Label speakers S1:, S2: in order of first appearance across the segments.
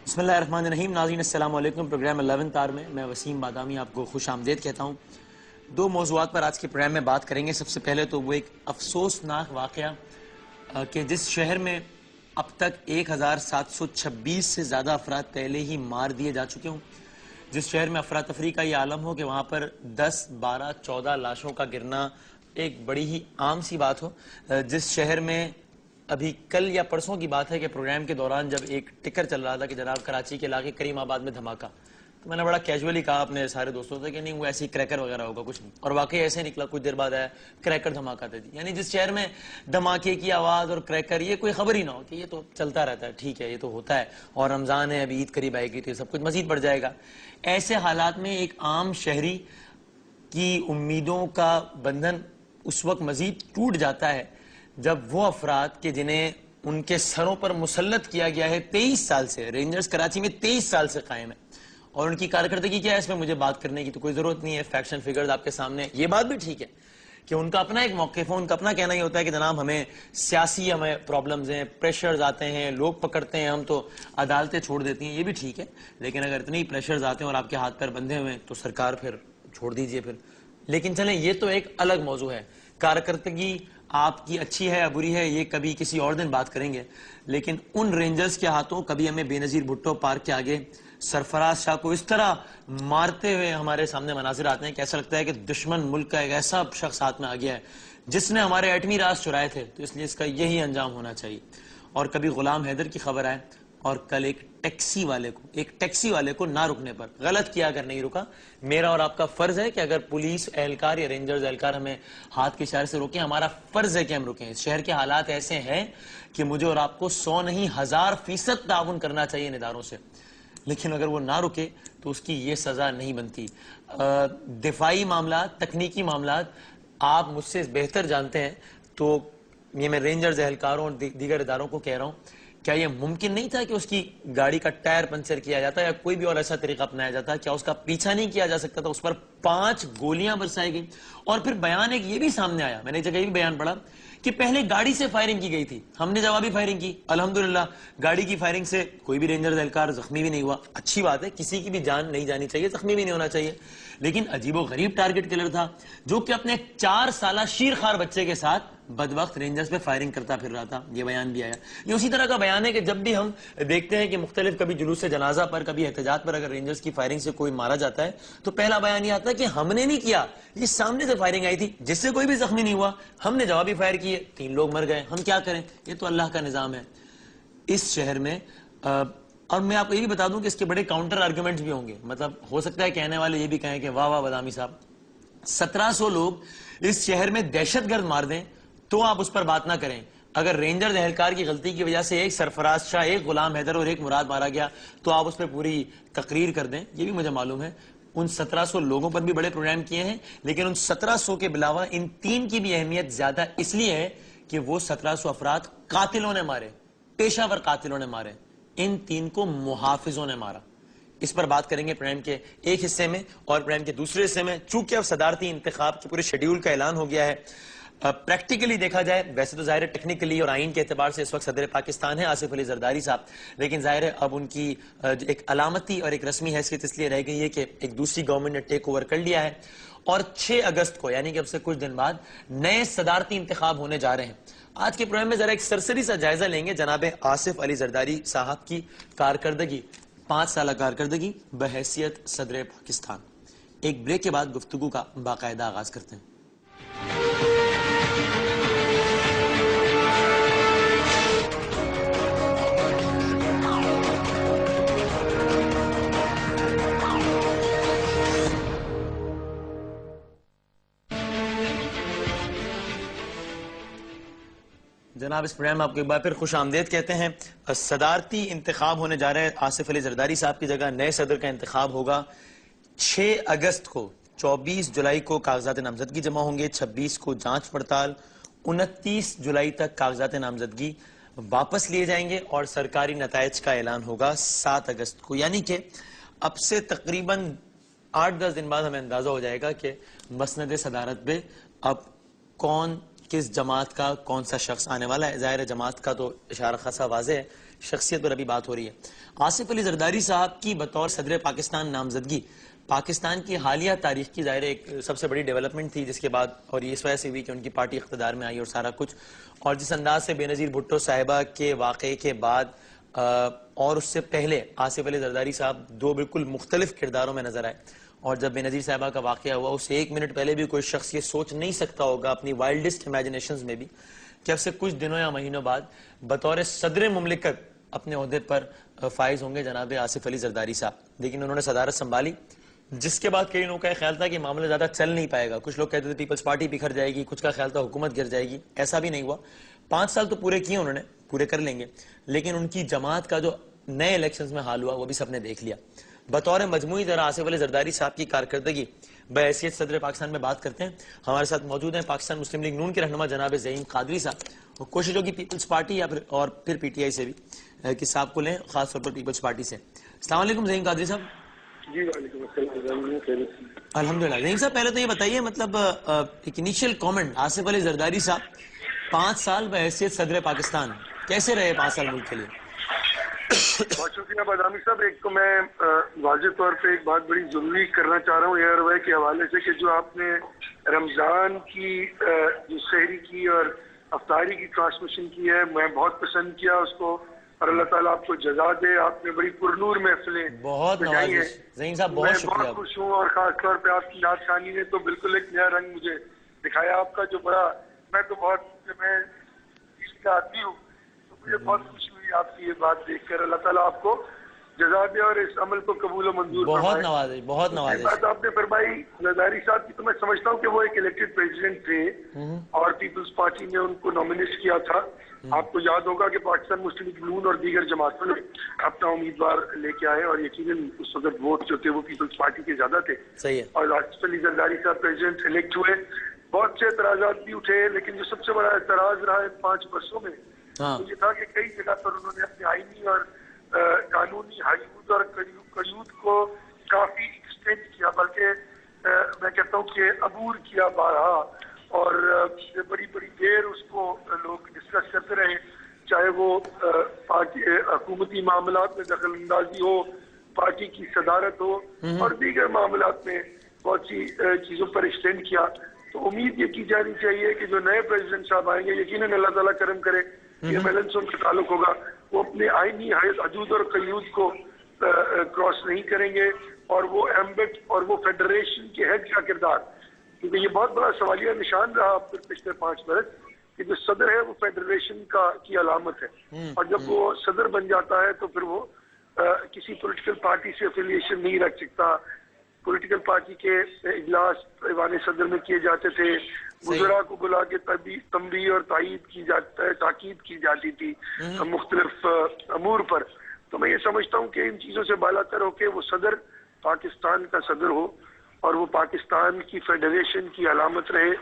S1: بسم اللہ الرحمن الرحیم. ناظرین السلام علیکم. پروگرام 11 تار میں میں وسیم بادامی آپ کو خوش آمدید کہتا ہوں. دو موضوعات پر آج کے پروگرام میں بات کریں گے. سب سے پہلے تو وہ ایک افسوسناک واقعہ کہ جس شہر میں اب تک 1726 سے زیادہ افراد پہلے ہی مار دیے جا چکے ہوں. جس شہر میں افراتفری کا یہ عالم ہو کہ وہاں پر 10, 12, 14 لاشوں کا گرنا ایک بڑی ہی عام سی بات ہو. جس شہر میں ابھی کل یا پرسوں کی بات ہے کہ پروگرام کے دوران جب ایک ٹکر چل رہا تھا کہ جناب کراچی کے علاقے کریم آباد میں دھماکہ، تو میں نے بڑا کیجولی کہا اپنے سارے دوستوں سے کہ نہیں وہ ایسی کریکر وغیرہ ہوگا کچھ نہیں، اور واقعی ایسے نکلا. کچھ دیر بعد آیا کریکر دھماکہ تھے. یعنی جس شہر میں دھماکے کی آواز اور کریکر یہ کوئی خبر ہی نہ ہو کہ یہ تو چلتا رہتا ہے، ٹھیک ہے یہ تو ہوتا ہے، اور رمضان ہے ابھی عید قریب آئے گی تو یہ سب کچھ مزید بڑھ جائے گا. ایسے حالات میں ایک عام شہری کی امیدوں کا بندھن اس وقت مزید ٹوٹ جاتا ہے جب وہ افراد کہ جنہیں ان کے سروں پر مسلط کیا گیا ہے 23 سال سے، رینجرز کراچی میں 23 سال سے قائم ہے، اور ان کی کارکردگی کیا ہے اس میں مجھے بات کرنے کی تو کوئی ضرورت نہیں ہے. فیکشن فگرز آپ کے سامنے. یہ بات بھی ٹھیک ہے کہ ان کا اپنا ایک موقف ہے، ان کا اپنا کہنا ہی ہوتا ہے کہ جناب ہمیں سیاسی ہمیں پرابلمز ہیں، پریشرز آتے ہیں، لوگ پکڑتے ہیں، ہم تو عدالتیں چھوڑ دیتی ہیں. یہ بھی ٹھیک ہے، لیکن اگر اتنے ہی پریشرز آتے ہیں اور آپ کے ہاتھ پیر بندھے ہوئے ہیں تو سرکار پھر چھوڑ دیجئے پھر. لیکن چلیں یہ تو ایک الگ موضوع ہے. کارکردگی آپ کی اچھی ہے یا بری ہے یہ کبھی کسی اور دن بات کریں گے. لیکن ان رینجرز کے ہاتھوں کبھی ہمیں بے نظیر بھٹو پارک کے آگے سرفراز شاہ کو اس طرح مارتے ہوئے ہمارے سامنے مناظر آتے ہیں کہ ایسا لگتا ہے کہ دشمن ملک کا ایک ایسا شخص ہاتھ میں آ گیا ہے جس نے ہمارے ایٹمی راز چرائے تھے، تو اس لیے اس کا یہی انجام ہونا چاہیے. اور کبھی غلام حیدر کی خبر آئے اور کل ایک ٹیکسی والے کو نہ رکنے پر غلط کیا اگر نہیں رکا. میرا اور آپ کا فرض ہے کہ اگر پولیس اہلکار یا رینجرز اہلکار ہمیں ہاتھ کے اشارے سے روکیں، ہمارا فرض ہے کہ ہم رکیں. اس شہر کے حالات ایسے ہیں کہ مجھے اور آپ کو 100 نہیں 1000% تعاون کرنا چاہیے ان اداروں سے، لیکن اگر وہ نہ رکے تو اس کی یہ سزا نہیں بنتی. دفاعی معاملات، تکنیکی معاملات آپ مجھ سے بہتر جانتے ہیں، تو یہ میں رینجرز اہلکاروں اور دیگر اداروں کو کہہ رہا ہوں، کیا یہ ممکن نہیں تھا کہ اس کی گاڑی کا ٹائر پنچر کیا جاتا یا کوئی بھی اور ایسا طریقہ اپنایا جاتا؟ کیا اس کا پیچھا نہیں کیا جا سکتا تھا؟ اس پر 5 گولیاں برسائی گئی. اور پھر بیان ایک یہ بھی سامنے آیا، میں نے ایک جگہ یہ بھی بیان پڑھا کہ پہلے گاڑی سے فائرنگ کی گئی تھی، ہم نے جوابی فائرنگ کی. الحمدللہ گاڑی کی فائرنگ سے کوئی بھی رینجرز اہلکار زخمی بھی نہیں ہوا. اچھی بات ہے، کسی کی بھی جان نہیں جانی چاہیے، زخمی بھی نہیں ہونا چاہیے. لیکن عجیب و غریب ٹارگٹ کلر تھا جو کہ اپنے 4 سالہ شیرخوار بچے کے ساتھ بدبخت رینجرز پہ فائرنگ کرتا پھر رہا تھا. یہ بیان بھی آیا. یہ اسی طرح کا بیان ہے کہ جب بھی ہم دیکھتے ہیں کہ مختلف کبھی جلوس جنازہ پر، کبھی احتجاج پر اگر رینجرز کی فائرنگ سے کوئی مارا جاتا ہے تو پہلا بیان یہ آتا ہے کہ ہم نے نہیں کیا، یہ سامنے سے فائرنگ آئی تھی جس سے کوئی بھی زخمی نہیں ہوا، ہم نے جوابی فائر کیے، 3 لوگ مر گئے، ہم کیا کریں؟ یہ تو اللہ کا نظام ہے اس شہر میں. اور میں آپ کو یہ بھی بتا دوں کہ اس کے بڑے کاؤنٹر آرگومنٹس بھی ہوں گے. مطلب ہو سکتا ہے کہنے والے یہ بھی کہیں کہ واہ واہ بادامی صاحب، 1700 لوگ اس شہر میں دہشت گرد مار دیں تو آپ اس پر بات نہ کریں. اگر رینجرز اہلکار کی غلطی کی وجہ سے ایک سرفراز شاہ، ایک غلام حیدر اور ایک مراد مارا گیا تو آپ اس پہ پوری تقریر کر دیں. یہ بھی مجھے معلوم ہے ان 1700 لوگوں پر بھی بڑے پروگرام کیے ہیں، لیکن ان 1700 کے علاوہ ان 3 کی بھی اہمیت زیادہ اس لیے ہے کہ وہ 1700 افراد قاتلوں نے مارے، پیشہ ور قاتلوں نے مارے. ان 3 کو محافظوں نے مارا. اس پر بات کریں گے پروگرام کے ایک حصے میں. اور پروگرام کے دوسرے حصے میں چونکہ اب صدارتی انتخاب کے پورے شیڈیول کا اعلان ہو گیا ہے، پریکٹیکلی دیکھا جائے ویسے تو ظاہر ہے ٹیکنیکلی اور آئین کے اعتبار سے اس وقت صدر پاکستان ہے آصف علی زرداری صاحب، لیکن ظاہر ہے اب ان کی ایک علامتی اور ایک رسمی حیثیت اس لیے رہ گئی ہے کہ ایک دوسری گورنمنٹ نے ٹیک اوور کر لیا ہے، اور 6 اگست کو یعنی کہ اب سے کچھ دن بعد نئے صدارتی انتخاب ہونے جا رہے ہیں. آج کے پروگرام میں ذرا ایک سرسری سا جائزہ لیں گے جناب آصف علی زرداری صاحب کی کارکردگی، 5 سالہ کارکردگی بحیثیت صدر پاکستان. ایک بریک کے بعد گفتگو کا باقاعدہ آغاز کرتے ہیں. جناب اس پروگرام میں آپ کو ایک بار پھر خوش آمدید کہتے ہیں. صدارتی انتخاب ہونے جا رہے ہیں. آصف علی زرداری صاحب کی جگہ نئے صدر کا انتخاب ہوگا 6 اگست کو. 24 جولائی کو کاغذات نامزدگی جمع ہوں گے، 26 کو جانچ پڑتال، 29 جولائی تک کاغذات نامزدگی واپس لیے جائیں گے اور سرکاری نتائج کا اعلان ہوگا 7 اگست کو. یعنی کہ اب سے تقریباً 8-10 دن بعد ہمیں اندازہ ہو جائے گا کہ مسند صدارت پہ اب کون کس جماعت کا کون سا شخص آنے والا ہے. ظاہر ہے جماعت کا تو اشارہ خاصا واضح ہے, شخصیت پر ابھی بات ہو رہی ہے. آصف علی زرداری صاحب کی بطور صدر پاکستان نامزدگی پاکستان کی حالیہ تاریخ کی ظاہر ایک سب سے بڑی ڈیولپمنٹ تھی, جس کے بعد اور یہ اس وجہ سے ہوئی کہ ان کی پارٹی اقتدار میں آئی اور سارا کچھ, اور جس انداز سے بے نظیر بھٹو صاحبہ کے واقعے کے بعد اور اس سے پہلے آصف علی زرداری صاحب دو بالکل مختلف کرداروں میں نظر آئے. اور جب بے نظیر صاحبہ کا واقعہ ہوا اس سے ایک منٹ پہلے بھی کوئی شخص یہ سوچ نہیں سکتا ہوگا اپنی وائلڈسٹ امیجنیشنز میں بھی کہ اب سے کچھ دنوں یا مہینوں بعد بطور صدر مملکت اپنے عہدے پر فائز ہوں گے جناب آصف علی زرداری صاحب. لیکن انہوں نے صدارت سنبھالی, جس کے بعد کئی لوگوں کا خیال تھا کہ معاملہ زیادہ چل نہیں پائے گا. کچھ لوگ کہتے تھے پیپلز پارٹی بکھر جائے گی, کچھ کا خیال تھا حکومت گر جائے گی. ایسا بھی نہیں ہوا. 5 سال تو پورے کیے انہوں نے, پورے کر لیں گے, لیکن ان کی جماعت کا جو نئے الیکشنز میں حال ہوا وہ بھی سب نے دیکھ لیا. بطور مجموعی ذرا آصف علی زرداری صاحب کی کارکردگی بحیثیت صدر پاکستان میں بات کرتے ہیں. ہمارے ساتھ موجود ہیں پاکستان مسلم لیگ نون کے رہنما جناب زعیم قادری صاحب. اور کوشش ہوگی پیپلز پارٹی یا پھر پی ٹی آئی سے بھی کہ صاحب کو لیں, خاص طور پر پیپلز پارٹی سے. السلام علیکم زعیم قادری صاحب.
S2: جی وعلیکم السلام.
S1: الحمدللہ. زعیم صاحب پہلے تو یہ بتائیے مطلب ایک انیشیل کامنٹ, آصف علی زرداری صاحب 5 سال بحیثیت صدر پاکستان کیسے رہے 5 سال ملک کے لیے؟
S2: بہت شکریہ بادامی صاحب. ایک تو میں واضح طور پہ ایک بات بڑی ضروری کرنا چاہ رہا ہوں ایئر وے کے حوالے سے کہ جو آپ نے رمضان کی جو سحری کی اور افطاری کی ٹرانسمیشن کی ہے میں بہت پسند کیا اس کو, اور اللہ تعالیٰ آپ کو جزا دے. آپ نے بڑی پرنور محفلیں
S1: بہت نوازش زعیم صاحب, بہت شکریہ.
S2: میں بہت خوش ہوں, اور خاص طور پہ آپ کی نعت خوانی نے تو بالکل ایک نیا رنگ مجھے دکھایا آپ کا, جو بڑا میں تو بہت میں اس کا آدمی ہوں, تو مجھے بہت خوشی ہوئی آپ کی یہ بات دیکھ کر. اللہ تعالیٰ آپ کو جزا دے اور اس عمل کو قبول و منظور فرمائے.
S1: بہت نوازش, بہت نوازش.
S2: بات آپ نے فرمائی زرداری صاحب کی, تو میں سمجھتا ہوں کہ وہ ایک الیکٹڈ پریزیڈنٹ تھے اور پیپلز پارٹی نے ان کو نامنیٹ کیا تھا. آپ کو یاد ہوگا کہ پاکستان مسلم لیگ نون اور دیگر جماعتوں نے اپنا امیدوار لے کے آئے, اور یقیناً اس وقت ووٹ جو تھے وہ پیپلز پارٹی کے زیادہ تھے.
S1: صحیح ہے.
S2: اور آصف علی زرداری صاحب پریزیڈنٹ الیکٹ ہوئے. بہت سے اعتراضات بھی اٹھے, لیکن جو سب سے بڑا اعتراض رہا ہے 5 برسوں میں وہ یہ تھا کہ کئی جگہ پر انہوں نے اپنے آئینی اور قانونی حدود اور قیود کو کافی ایکسٹینڈ کیا, بلکہ میں کہتا ہوں کہ عبور کیا بارہا, اور بڑی بڑی دیر اس کو لوگ ڈسکس کرتے رہے, چاہے وہ پارٹی حکومتی معاملات میں دخل اندازی ہو, پارٹی کی صدارت ہو, اور دیگر معاملات میں بہت سی چیزوں پر ایکسٹینڈ کیا. تو امید یہ کی جانی چاہیے کہ جو نئے پریزیڈنٹ صاحب آئیں گے, یقیناً اللہ تعالیٰ کرم کرے, یہ بیلنس ان کا تعلق ہوگا, وہ اپنے آئینی حدود اور قیود کو کراس نہیں کریں گے, اور وہ ایمبٹ اور وہ فیڈریشن کے ہیڈ کا کردار, کیونکہ یہ بہت بڑا سوالیہ نشان رہا پچھلے 5 برس کہ جو صدر ہے وہ فیڈریشن کی علامت ہے, اور جب وہ صدر بن جاتا ہے تو پھر وہ کسی پولیٹیکل پارٹی سے افیلیشن نہیں رکھ سکتا. پولیٹیکل پارٹی کے اجلاس ایوان صدر میں کیے جاتے تھے, وزراء کو بلا کے تنبیہ اور تاکید کی جاتی تھی مختلف امور پر. تو میں یہ سمجھتا ہوں کہ ان چیزوں سے بالا تر ہو کے وہ صدر پاکستان کا صدر ہو, اور وہ پاکستان کی فیڈریشن کی علامت رہے.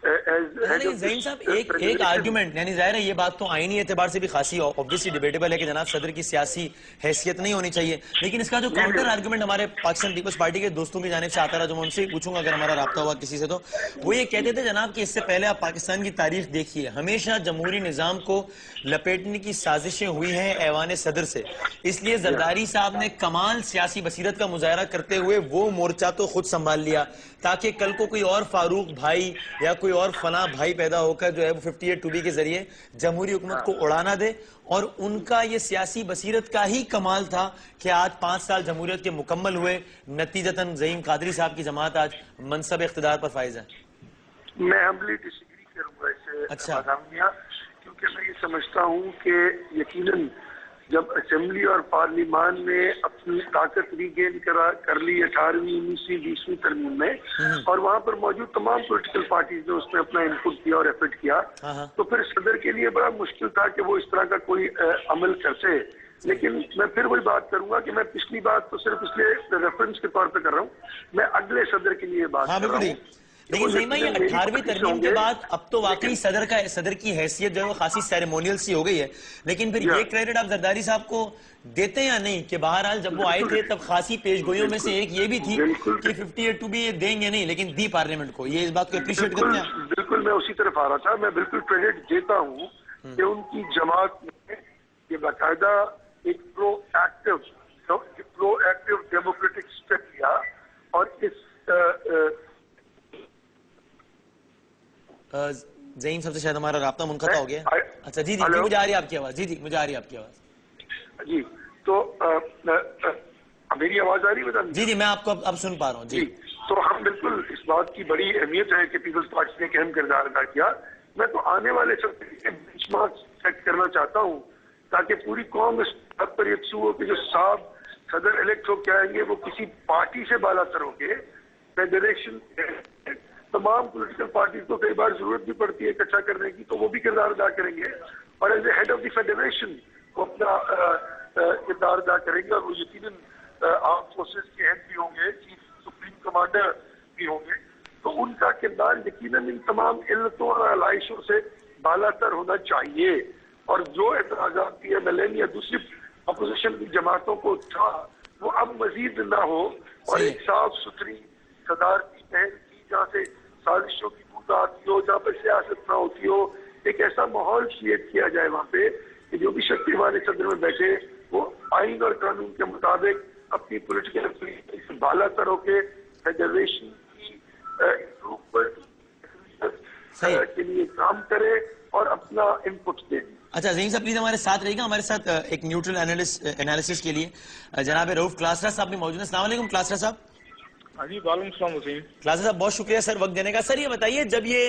S1: زعیم صاحب ایک آرگیومنٹ, یعنی ظاہر ہے یہ بات تو آئینی اعتبار سے بھی خاصی obviously ڈیبیٹیبل ہے کہ جناب صدر کی سیاسی حیثیت نہیں ہونی چاہیے, لیکن اس کا جو کاؤنٹر آرگیومنٹ ہمارے پاکستان پیپلز پارٹی کے دوستوں کی جانب سے آتا رہا, جو میں ان سے پوچھوں گا اگر ہمارا رابطہ ہوا کسی سے, تو وہ یہ کہتے تھے جناب کہ اس سے پہلے آپ پاکستان کی تاریخ دیکھیے, ہمیشہ جمہوری نظام کو لپیٹنے کی سازشیں ہوئی ہیں ایوان صدر سے, اس لیے زرداری صاحب نے کمال سیاسی بصیرت کا مظاہرہ کرتے ہوئے وہ مورچہ تو خود سنبھال لیا تاکہ کل کو کوئی اور فاروق بھائی یا کوئی اور فلاں بھائی پیدا ہو کر جو ہے وہ 58(2)B کے ذریعے جمہوری حکومت کو اڑانا دے. اور ان کا یہ سیاسی بصیرت کا ہی کمال تھا کہ آج 5 سال جمہوریت کے مکمل ہوئے, نتیجتاً زعیم قادری صاحب کی جماعت آج منصب اقتدار پر فائز ہے.
S2: میں ہمبلی ڈس ایگری کروں گا اس سے, کیونکہ میں یہ سمجھتا ہوں کہ یقیناً جب اسمبلی اور پارلیمان نے اپنی طاقت ریگین کر لی 18ویں 19ویں 20ویں ترمیم میں, اور وہاں پر موجود تمام پولیٹیکل پارٹیز نے اس میں اپنا انپٹ کیا اور ایفرٹ کیا, تو پھر صدر کے لیے بڑا مشکل تھا کہ وہ اس طرح کا کوئی عمل کرتے. لیکن میں پھر وہی بات کروں گا کہ میں پچھلی بات تو صرف اس لیے ریفرنس کے طور پہ کر رہا ہوں, میں اگلے صدر کے لیے بات کر رہا ہوں.
S1: لیکن زعیمہ یہ 18ویں ترمیم کے بعد اب تو واقعی صدر کی حیثیت جو ہے وہ خاصی سیریمونیل سی ہو گئی ہے, لیکن پھر یہ کریڈٹ آپ زرداری صاحب کو دیتے ہیں یا نہیں کہ بہرحال جب وہ آئے تھے تب خاصی پیش گوئیوں میں سے ایک یہ بھی تھی کہ 58(2)B دیں گے نہیں, لیکن دی پارلیمنٹ کو, یہ اس بات کو اپریشیٹ کرتے ہیں؟
S2: بالکل میں اسی طرف آ رہا تھا. میں بالکل کریڈٹ دیتا ہوں کہ ان کی جماعت نے یہ باقاعدہ ایک پرو ایکٹیو ڈیموکریٹک اسٹیپ لیا اور اس
S1: زعیم صاحب سے شاید ہمارا رابطہ منقطع ہو گیا. اچھا جی مجھے آ رہی ہے آپ کی آواز. جی مجھے آ رہی ہے آپ کی آواز.
S2: جی تو میری آواز آ رہی ہے؟
S1: جی میں آپ کو اب سن پا رہا ہوں. جی
S2: تو ہم بالکل اس بات کی بڑی اہمیت ہے کہ پیپلز پارٹی نے ایک اہم کردار ادا کیا. میں تو آنے والے بینچ مارک سیٹ کرنا چاہتا ہوں تاکہ پوری قوم اس بات پر یکسو ہو کہ جو صاحب صدر الیکٹ ہو کے آئیں گے وہ کسی پارٹی سے بالا تر ہوں گے. فیڈریشن تمام پولیٹیکل پارٹیز کو کئی بار ضرورت بھی پڑتی ہے اکٹھا کرنے کی تو وہ بھی کردار ادا کریں گے اور as a head of the federation وہ اپنا کردار ادا کریں گے اور وہ یقیناً آرم فورسز کے ہیڈ بھی ہوں گے, چیف سپریم کمانڈر بھی ہوں گے. تو ان کا کردار یقیناً ان تمام علتوں اور علائشوں سے بالا تر ہونا چاہیے. اور جو اعتراضات کی ایم ایل این یا دوسری اپوزیشن کی جماعتوں کو تھا وہ اب مزید نہ ہو اور ایک صاف ستھری صدارتی پہل کی جہاں سے سازشوں کی بوند آتی ہو, جہاں پہ سیاست نہ ہوتی ہو. ایک ایسا ماحول کریٹ کیا جائے وہاں پہ کہ جو بھی شکتیمان صدر میں بیٹھے وہ آئین اور قانون کے مطابق اپنی پولیٹیکل بالا تر ہو کے فیڈریشن کی امپروومنٹ کے لیے کام کرے اور اپنا انپٹ دے.
S1: اچھا زعیم صاحب پلیز ہمارے ساتھ رہے گا. ہمارے ساتھ ایک نیوٹرل انالیسس کے لیے جناب رؤف کلاسرا صاحب بھی موجود ہیں. السلام علیکم کلاسرا صاحب.
S3: ہاں جی وعلیکم السلام وسیم.
S1: کلاسرا صاحب بہت شکریہ سر وقت دینے کا. سر یہ بتائیے جب یہ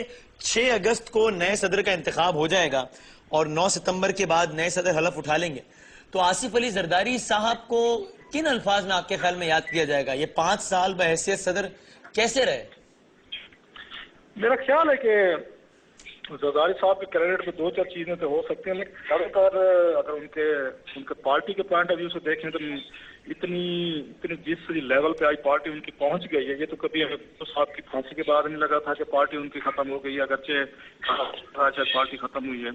S1: 6 اگست کو نئے صدر کا انتخاب ہو جائے گا اور 9 ستمبر کے بعد نئے صدر حلف اٹھا لیں گے تو آصف علی زرداری صاحب کو کن الفاظ میں آپ کے خیال میں یاد کیا جائے گا؟ یہ 5 سال بحیثیت صدر کیسے رہے؟
S3: میرا خیال ہے کہ زرداری صاحب کے کریڈٹ میں 2-4 چیزیں تو ہو سکتی ہیں, لیکن زیادہ تر اگر ان کے پارٹی کے پوائنٹ آف ویو سے دیکھیں تو اتنی جس لیول پہ آئی پارٹی ان کی پہنچ گئی ہے, یہ تو کبھی صاحب کی پھانسی کے بعد نہیں لگا تھا کہ پارٹی ان کی ختم ہو گئی, اگرچہ پارٹی ختم ہوئی ہے.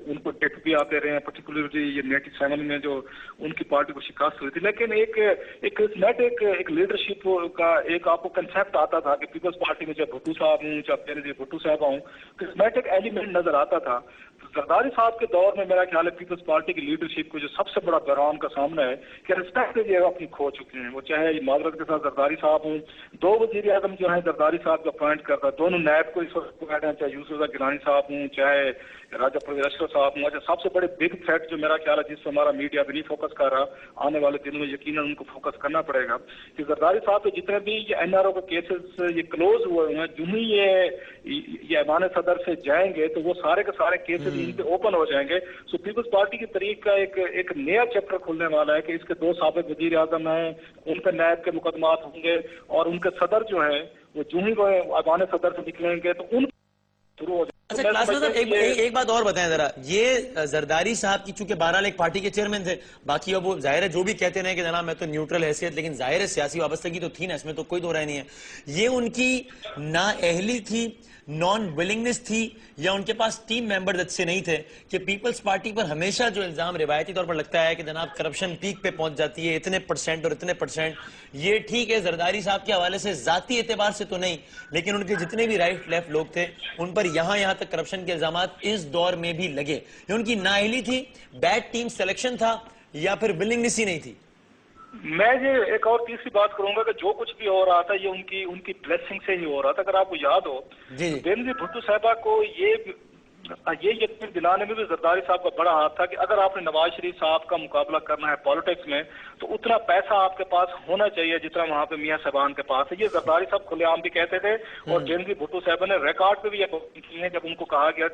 S3: ان کو ڈیٹ بھی آتے رہے ہیں پرٹیکولرلی یہ 97 میں جو ان کی پارٹی کو شکست ہوئی تھی. لیکن ایک لیڈرشپ کا ایک آپ کو کنسیپٹ آتا تھا کہ پیپلز پارٹی میں چاہے بھٹو صاحب ہوں چاہے بینظیر بھٹو صاحب ہوں کرسمیٹک ایلیمنٹ نظر آتا تھا. زرداری صاحب کے دور میں میرا خیال ہے پیپلز پارٹی کی لیڈرشپ کو جو سب سے بڑا بحران کا سامنا ہے کہ رسپیکٹ یہ اپنی کھو چکے ہیں. وہ چاہے معذرت کے ساتھ زرداری صاحب ہوں, 2 وزیر اعظم جو ہیں زرداری صاحب کا اپوائنٹ کرتا ہے, دونوں نائب کو اس وقت ہیں, چاہے یوسف گیلانی صاحب ہوں چاہے راجہ پرویز اشرف صاحب ہوں. سب سے بڑے بگ تھریٹ جو میرا خیال ہے جس پہ ہمارا میڈیا بھی نہیں فوکس کر رہا, آنے والے دنوں میں یقیناً ان کو فوکس کرنا پڑے گا کہ زرداری صاحب کے جتنے بھی یہ NRO کے کیسز یہ کلوز ہوئے ہیں, جو ہی یہ ایوان صدر سے جائیں گے تو وہ سارے کے سارے کیسز ان پہ اوپن ہو جائیں گے. سو پیپلز پارٹی کی طریق کا ایک نیا چیپٹر کھلنے والا ہے کہ اس کے 2 سابق وزیر اعظم ہیں, ان پہ نائب کے مقدمات ہوں گے اور ان کے صدر جو ہیں وہ جو ہی ایوان صدر سے نکلیں گے تو ان شروع ہو جائے.
S1: اچھا کلاسرا صاحب ایک بات اور بتائیں ذرا, یہ زرداری صاحب کی چونکہ بہرحال ایک پارٹی کے چیئرمین تھے, باقی اب وہ ظاہر ہے جو بھی کہتے رہے کہ جناب میں تو نیوٹرل حیثیت, لیکن ظاہر ہے سیاسی وابستگی تو تھی نا, اس میں تو کوئی دو رائے نہیں ہے. یہ ان کی نااہلی تھی, نان ولنگنس تھی, یا ان کے پاس ٹیم ممبرز اچھے نہیں تھے کہ پیپلز پارٹی پر ہمیشہ جو الزام روایتی طور پر لگتا ہے کہ جناب کرپشن پیک پہ پہنچ جاتی ہے اتنے % اور اتنے %, یہ ٹھیک ہے زرداری صاحب کے حوالے سے ذاتی اعتبار سے تو نہیں, لیکن ان کے جتنے بھی رائٹ لیفٹ لوگ تھے ان پر یہاں تک کرپشن کے الزامات اس دور میں بھی لگے. یہ ان کی نااہلی تھی, بیڈ ٹیم سلیکشن تھا, یا پھر ولنگنس ہی نہیں تھی؟
S3: میں یہ ایک اور تیسری بات کروں گا کہ جو کچھ بھی ہو رہا تھا یہ ان کی بلیسنگ سے ہی ہو رہا تھا. اگر آپ کو یاد ہو بینظیر بھٹو صاحبہ کو یہ یقین دلانے میں بھی زرداری صاحب کا بڑا ہاتھ تھا کہ اگر آپ نے نواز شریف صاحب کا مقابلہ کرنا ہے پالیٹکس میں تو اتنا پیسہ آپ کے پاس ہونا چاہیے جتنا وہاں پہ میاں صاحبان کے پاس ہے. یہ زرداری صاحب کھلے عام بھی کہتے تھے اور بینظیر بھٹو صاحبہ نے ریکارڈ پہ بھی یہ کی ہے جب ان کو کہا گیا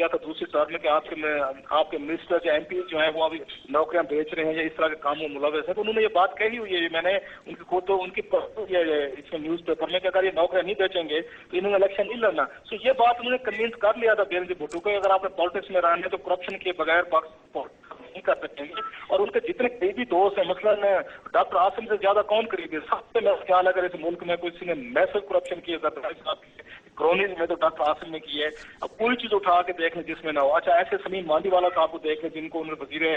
S3: تھا دوسری ٹرم میں کہ آپ کے منسٹر یا MP جو ہیں وہ ابھی نوکریاں بیچ رہے ہیں یا اس طرح کے کاموں میں ملوث ہیں, تو انہوں نے یہ بات کہی ہوئی ہے. میں نے ان کی خود تو ان کی اس میں نیوز پیپر میں کہ اگر یہ نوکریاں نہیں بیچیں گے تو انہوں نے الیکشن نہیں لڑنا. سو یہ بات انہوں نے کنوینس کر لیا تھا بینظیر بھٹو کو, اگر آپ نے پالیٹکس میں رہنا ہے تو کرپشن کے بغیر نہیں کر سکیں گے. اور ان کے جتنے قریبی دوست ہیں, مثلاً ڈاکٹر عاصم سے زیادہ کون قریبی ہے, سب سے میرا خیال اگر اس ملک میں کسی نے میسو کرپشن کی ہے زرداری صاحب کی کرونیز میں تو ڈاکٹر عاصم نے کی ہے. اب کوئی چیز اٹھا کے دیکھ لیں جس میں نہ ہو. اچھا ایسے سلیم مانڈی والا صاحب کو دیکھ لیں جن کو انہوں نے